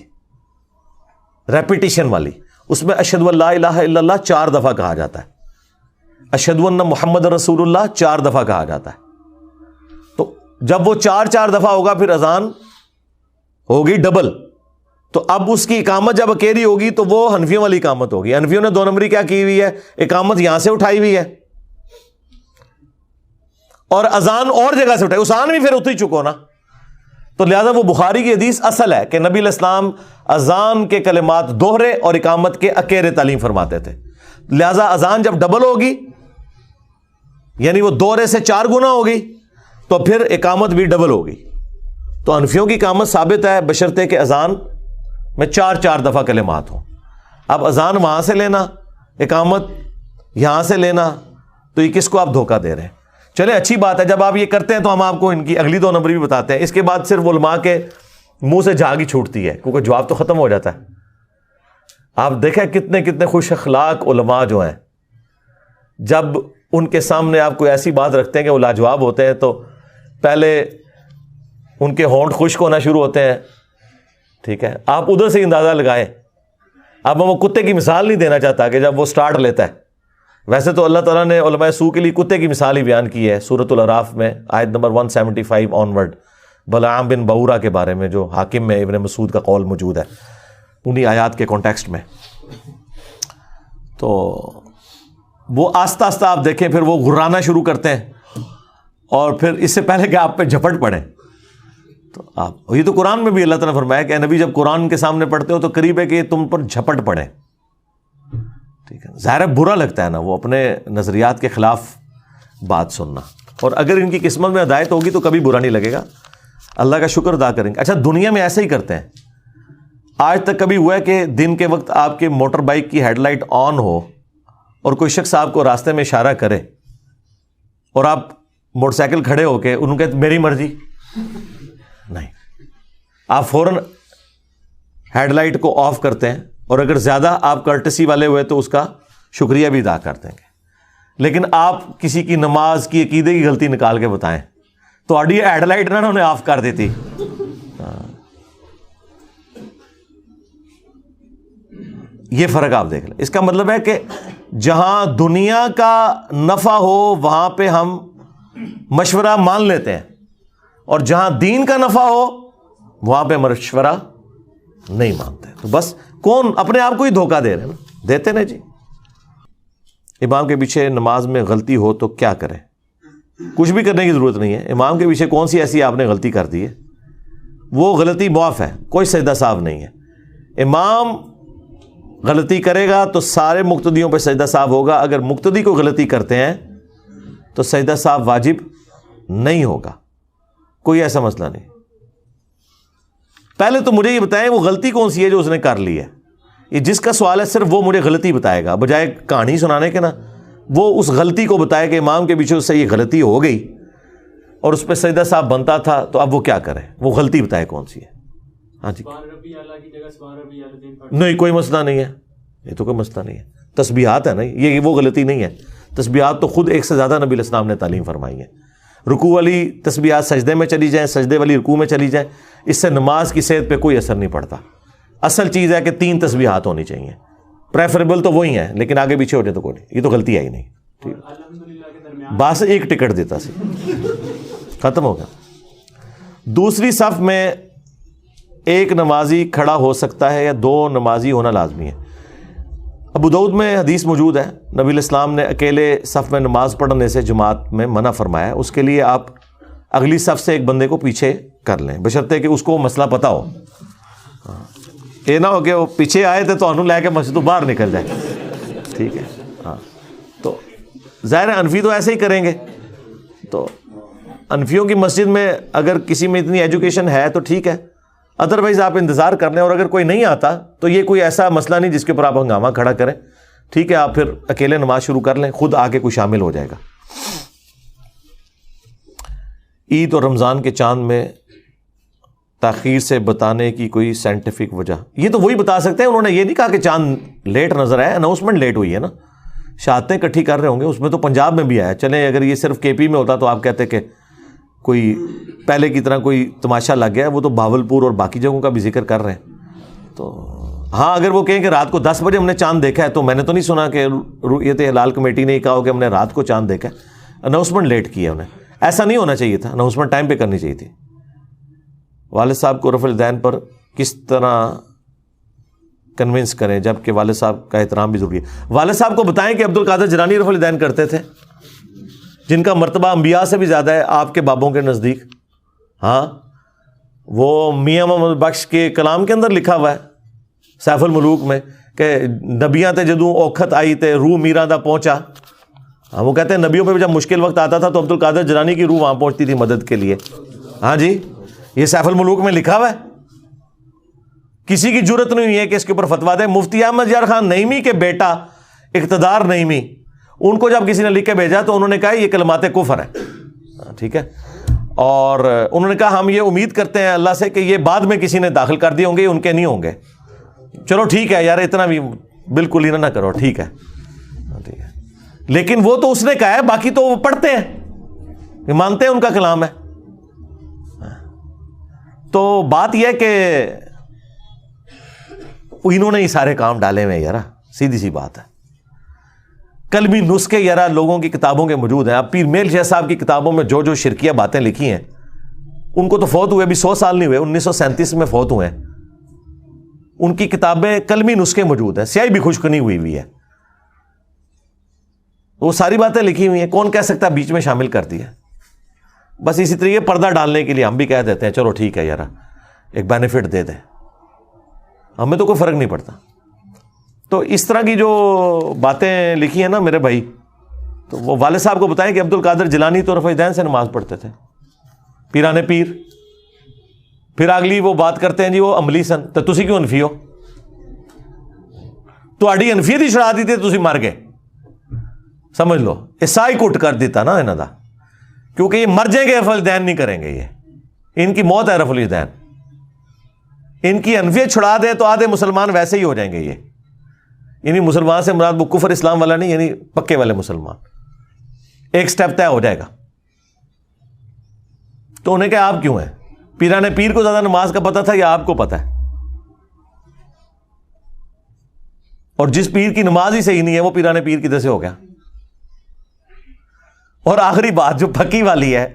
ریپیٹیشن والی، اس میں اشہد ان لا الہ الا اللہ 4 دفعہ کہا جاتا ہے، اشہد ان محمد رسول اللہ 4 دفعہ کہا جاتا ہے. تو جب وہ 4 دفعہ ہوگا پھر اذان ہوگی ڈبل. تو اب اس کی اقامت جب اکیلی ہوگی تو وہ حنفیوں والی اقامت ہوگی. حنفیوں نے 2 نمبری کیا کی ہوئی ہے، اقامت یہاں سے اٹھائی ہوئی ہے اور اذان اور جگہ سے اٹھائی، اذان بھی پھر اتر ہی چکو نا. تو لہذا وہ بخاری کی حدیث اصل ہے کہ نبی علیہ السلام اذان کے کلمات دوہرے اور اقامت کے اکیرے تعلیم فرماتے تھے. لہذا اذان جب ڈبل ہوگی یعنی وہ دوہرے سے 4 گنا ہوگی تو پھر اقامت بھی ڈبل ہوگی. تو حنفیوں کی اقامت ثابت ہے بشرطے کہ اذان میں 4 دفعہ کلمات ہوں. اب اذان وہاں سے لینا، اقامت یہاں سے لینا، تو یہ کس کو آپ دھوکہ دے رہے ہیں؟ چلے اچھی بات ہے، جب آپ یہ کرتے ہیں تو ہم آپ کو ان کی اگلی 2 نمبر بھی بتاتے ہیں. اس کے بعد صرف علماء کے منہ سے جھاگ ہی چھوٹتی ہے کیونکہ جواب تو ختم ہو جاتا ہے. آپ دیکھیں کتنے خوش اخلاق علماء جو ہیں، جب ان کے سامنے آپ کوئی ایسی بات رکھتے ہیں کہ وہ لاجواب ہوتے ہیں تو پہلے ان کے ہونٹ خشک ہونا شروع ہوتے ہیں. ٹھیک ہے، آپ ادھر سے اندازہ لگائیں. اب میں وہ کتے کی مثال نہیں دینا چاہتا کہ جب وہ سٹارٹ لیتا ہے. ویسے تو اللہ تعالیٰ نے علماء سو کے لیے کتے کی مثال ہی بیان کی ہے سورۃ الاعراف میں آیت نمبر 175 آنورڈ، بلعام بن بعورہ کے بارے میں جو حاکم میں ابن مسعود کا قول موجود ہے انہی آیات کے کانٹیکسٹ میں. تو وہ آہستہ آہستہ آپ دیکھیں پھر وہ غرانا شروع کرتے ہیں اور پھر اس سے پہلے کہ آپ پہ جھپٹ پڑیں تو آپ، یہ تو قرآن میں بھی اللہ تعالیٰ نے فرمایا کہ نبی جب قرآن کے سامنے پڑھتے ہو تو قریب ہے کہ تم پر جھپٹ پڑے. ٹھیک ہے، ظاہر برا لگتا ہے نا وہ اپنے نظریات کے خلاف بات سننا، اور اگر ان کی قسمت میں ہدایت ہوگی تو کبھی برا نہیں لگے گا. اللہ کا شکر ادا کریں گے. اچھا دنیا میں ایسے ہی کرتے ہیں. آج تک کبھی ہوا ہے کہ دن کے وقت آپ کے موٹر بائک کی ہیڈ لائٹ آن ہو اور کوئی شخص آپ کو راستے میں اشارہ کرے اور آپ موٹر سائیکل کھڑے ہو کے انہوں کہتے میری مرضی؟ نہیں، آپ فوراً ہیڈ لائٹ کو آف کرتے ہیں اور اگر زیادہ آپ کرٹسی والے ہوئے تو اس کا شکریہ بھی ادا کر دیں گے. لیکن آپ کسی کی نماز کی عقیدے کی غلطی نکال کے بتائیں تو آڈی ہیڈ لائٹ نہ انہوں نے آف کر دیتی. یہ فرق آپ دیکھ لیں. اس کا مطلب ہے کہ جہاں دنیا کا نفع ہو وہاں پہ ہم مشورہ مان لیتے ہیں اور جہاں دین کا نفع ہو وہاں پہ مشورہ نہیں مانتے. تو بس کون اپنے آپ کو ہی دھوکہ دے رہے ہیں نا، دیتے نا جی. امام کے پیچھے نماز میں غلطی ہو تو کیا کریں؟ کچھ بھی کرنے کی ضرورت نہیں ہے. امام کے پیچھے کون سی ایسی آپ نے غلطی کر دی ہے، وہ غلطی معاف ہے، کوئی سجدہ صاحب نہیں ہے. امام غلطی کرے گا تو سارے مقتدیوں پہ سجدہ صاحب ہوگا. اگر مقتدی کو غلطی کرتے ہیں تو سجدہ صاحب واجب نہیں ہوگا، کوئی ایسا مسئلہ نہیں۔ پہلے تو مجھے یہ بتائیں وہ غلطی کون سی ہے جو اس نے کر لی ہے؟ یہ جس کا سوال ہے صرف وہ مجھے غلطی بتائے گا، بجائے کہانی سنانے کے نا وہ اس غلطی کو بتائے کہ امام کے پیچھے اس سے یہ غلطی ہو گئی اور اس پہ سجدہ صاحب بنتا تھا تو اب وہ کیا کرے، وہ غلطی بتائے کون سی ہے۔ ہاں جی، نہیں کوئی مسئلہ نہیں ہے، یہ تو کوئی مسئلہ نہیں ہے، تسبیحات ہے نا، یہ وہ غلطی نہیں ہے۔ تسبیحات تو خود ایک سے زیادہ نبی علیہ السلام نے تعلیم فرمائی ہے۔ رکوع والی تسبیحات سجدے میں چلی جائیں، سجدے والی رکوع میں چلی جائیں، اس سے نماز کی صحت پہ کوئی اثر نہیں پڑتا۔ اصل چیز ہے کہ 3 تسبیحات ہونی چاہیے، پریفریبل تو وہی ہیں، لیکن آگے پیچھے ہو جائے تو کوئی نہیں، یہ تو غلطی آئی نہیں، ٹھیک، بس ایک ٹکٹ دیتا سی، ختم ہو گیا۔ دوسری صف میں ایک نمازی کھڑا ہو سکتا ہے یا 2 نمازی ہونا لازمی ہے؟ ابو داؤد میں حدیث موجود ہے، نبی علیہ السلام نے اکیلے صف میں نماز پڑھنے سے جماعت میں منع فرمایا ہے، اس کے لیے آپ اگلی صف سے ایک بندے کو پیچھے کر لیں، بشرطے کہ اس کو مسئلہ پتہ ہو، یہ نہ ہو کہ وہ پیچھے آئے تھے تو انہوں لے کے مسجد باہر نکل جائے، ٹھیک ہے۔ ہاں تو ظاہر ہے انفی تو ایسے ہی کریں گے، تو انفیوں کی مسجد میں اگر کسی میں اتنی ایجوکیشن ہے تو ٹھیک ہے، ادروائز آپ انتظار کر لیں، اور اگر کوئی نہیں آتا تو یہ کوئی ایسا مسئلہ نہیں جس کے اوپر آپ ہنگامہ کھڑا کریں، ٹھیک ہے، آپ پھر اکیلے نماز شروع کر لیں، خود آ کے کوئی شامل ہو جائے گا۔ عید اور رمضان کے چاند میں تاخیر سے بتانے کی کوئی سائنٹیفک وجہ؟ یہ تو وہی بتا سکتے ہیں، انہوں نے یہ نہیں کہا کہ چاند لیٹ نظر آیا، اناؤنسمنٹ لیٹ ہوئی ہے نا، شہادتیں اکٹھی کر رہے ہوں گے، اس میں تو پنجاب میں بھی آیا، چلیں اگر یہ صرف کے پی میں ہوتا تو آپ کہتے کہ کوئی پہلے کی طرح کوئی تماشا لگ گیا، وہ تو بھاولپور اور باقی جگہوں کا بھی ذکر کر رہے ہیں۔ تو ہاں اگر وہ کہیں کہ رات کو 10 بجے ہم نے چاند دیکھا ہے، تو میں نے تو نہیں سنا کہ رؤیت ہلال کمیٹی نے کہا ہو کہ ہم نے رات کو چاند دیکھا ہے، اناؤنسمنٹ لیٹ کی ہے انہیں، ایسا نہیں ہونا چاہیے تھا، اناؤنسمنٹ ٹائم پہ کرنی چاہیے تھی۔ والد صاحب کو رفع الیدین پر کس طرح کنونس کریں جبکہ والد صاحب کا احترام بھی ضروری ہے؟ والد صاحب کو بتائیں کہ عبد القادر جیلانی رفع الیدین کرتے تھے، جن کا مرتبہ انبیاء سے بھی زیادہ ہے آپ کے بابوں کے نزدیک۔ ہاں وہ میاں محمد بخش کے کلام کے اندر لکھا ہوا ہے سیف الملوک میں کہ نبیاں تے جدوں اوکھت آئی تے روح میراں دا پہنچا۔ ہاں وہ کہتے ہیں نبیوں پہ جب مشکل وقت آتا تھا تو عبد القادر جیلانی کی روح وہاں پہنچتی تھی مدد کے لیے۔ ہاں جی، یہ سیف الملوک میں لکھا ہوا ہے، کسی کی جرت نہیں ہوئی ہے کہ اس کے اوپر فتویٰ دے۔ مفتی احمد یار خان نعیمی کے بیٹا اقتدار نعیمی، ان کو جب کسی نے لکھ کے بھیجا تو انہوں نے کہا یہ کلمات کفر ہیں، ٹھیک ہے، اور انہوں نے کہا ہم یہ امید کرتے ہیں اللہ سے کہ یہ بعد میں کسی نے داخل کر دیے ہوں گے، یہ ان کے نہیں ہوں گے۔ چلو ٹھیک ہے یار، اتنا بھی بالکل ہی نہ کرو، ٹھیک ہے، ٹھیک ہے، لیکن وہ تو اس نے کہا ہے، باقی تو وہ پڑھتے ہیں، مانتے ہیں ان کا کلام ہے۔ تو بات یہ ہے کہ انہوں نے یہ سارے کام ڈالے ہوئے یار، سیدھی سی بات ہے۔ کلمی نسخے یار لوگوں کی کتابوں کے موجود ہیں، اب پیر میل شاہ صاحب کی کتابوں میں جو جو شرکیہ باتیں لکھی ہیں، ان کو تو فوت ہوئے ابھی 100 سال نہیں ہوئے، 1937 میں فوت ہوئے ہیں، ان کی کتابیں کلمی نسخے موجود ہیں، سیاہی بھی خشک نہیں ہوئی ہوئی ہے، وہ ساری باتیں لکھی ہوئی ہیں، کون کہہ سکتا بیچ میں شامل کر دیا؟ بس اسی طریقے پردہ ڈالنے کے لیے ہم بھی کہہ دیتے ہیں چلو ٹھیک ہے یار ایک بینیفٹ دے دیں، ہمیں تو کوئی فرق نہیں پڑتا۔ تو اس طرح کی جو باتیں لکھی ہیں نا میرے بھائی، تو وہ والد صاحب کو بتائیں کہ عبد القادر جیلانی تو رفع الیدین سے نماز پڑھتے تھے، پیرانے پیر۔ پھر اگلی وہ بات کرتے ہیں جی وہ عملی سن، تو تسی کیوں انفی ہو؟ تہاڈی انفیت ہی چھڑا دی تھی، تسی مر گئے، سمجھ لو عیسائی کٹ کر دیتا نا انہاں دا، کیونکہ یہ مر جائیں گے رفع الیدین نہیں کریں گے، یہ ان کی موت ہے رفع الیدین، ان کی انفیت چھڑا دیں تو آدھے مسلمان ویسے ہی ہو جائیں گے۔ یہ یعنی مسلمان سے مراد وہ کفر اسلام والا نہیں، یعنی پکے والے مسلمان، ایک سٹیپ طے ہو جائے گا۔ تو انہیں کہا آپ کیوں ہیں؟ پیرانے پیر کو زیادہ نماز کا پتہ تھا یا آپ کو پتہ ہے؟ اور جس پیر کی نماز ہی صحیح نہیں ہے وہ پیرانے پیر کدھر سے ہو گیا؟ اور آخری بات جو پکی والی ہے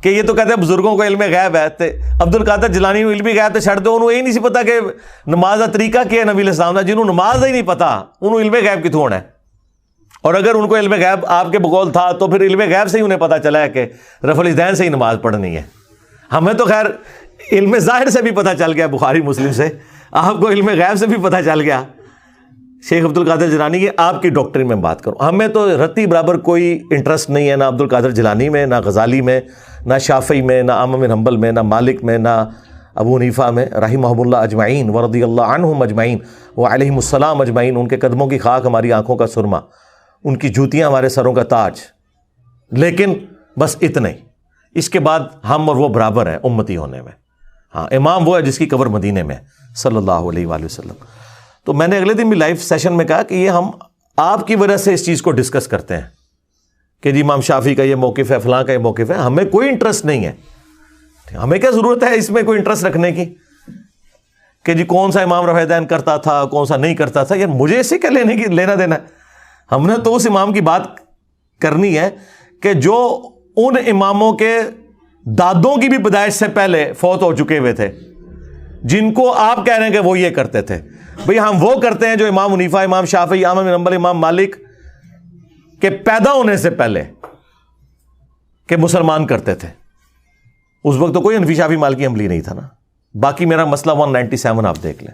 کہ یہ تو کہتے ہیں بزرگوں کو علم غیب ہے، تے عبد القادر جیلانی علم غیب تے چھڑ دو، انہوں یہ نہیں سی پتا کہ نماز کا طریقہ کیا ہے نبی علیہ السلام کا، جنہوں نماز ہی نہیں پتا انہوں علم غیب کتوں ہونا ہے؟ اور اگر ان کو علم غیب آپ کے بقول تھا تو پھر علم غیب سے ہی انہیں پتا چلا ہے کہ رفع الیدین سے ہی نماز پڑھنی ہے۔ ہمیں تو خیر علم ظاہر سے بھی پتا چل گیا، بخاری مسلم سے، آپ کو علم غیب سے بھی پتا چل گیا، شیخ عبد القادر جیلانی کی آپ کی ڈاکٹری میں بات کروں. ہمیں تو رتی برابر کوئی انٹرسٹ نہیں ہے، نہ عبد القادر جیلانی میں، نہ غزالی میں، نہ شافعی میں، نہ احمد بن حنبل میں، نہ مالک میں، نہ ابو حنیفہ میں رحمہم اللہ اجمعین ورضی اللہ عنہم اجمعین وعلیہم السلام اجمعین. ان کے قدموں کی خاک ہماری آنکھوں کا سرما، ان کی جوتیاں ہمارے سروں کا تاج. لیکن بس اتنا ہی، اس کے بعد ہم اور وہ برابر ہیں امتی ہونے میں. ہاں، امام وہ ہے جس کی قبر مدینے میں صلی اللہ علیہ وآلہ وسلم. تو میں نے اگلے دن بھی لائیو سیشن میں کہا کہ یہ ہم آپ کی وجہ سے اس چیز کو ڈسکس کرتے ہیں کہ جی امام شافعی کا یہ موقف ہے، فلاں کا یہ موقف ہے. ہمیں کوئی انٹرسٹ نہیں ہے. ہمیں کیا ضرورت ہے اس میں کوئی انٹرسٹ رکھنے کی کہ جی کون سا امام رفع دین کرتا تھا، کون سا نہیں کرتا تھا. یار مجھے اسی کا لینا دینا ہے. ہم نے تو اس امام کی بات کرنی ہے کہ جو ان اماموں کے دادوں کی بھی پیدائش سے پہلے فوت ہو چکے ہوئے تھے، جن کو آپ کہہ رہے ہیں کہ وہ یہ کرتے تھے. بھئی ہم وہ کرتے ہیں جو امام حنیفہ، امام شافعی، احمد بن حنبل، امام مالک کے پیدا ہونے سے پہلے کہ مسلمان کرتے تھے. اس وقت تو کوئی حنفی شافعی مالکی حنبلی نہیں تھا نا. باقی میرا مسئلہ 197 آپ دیکھ لیں.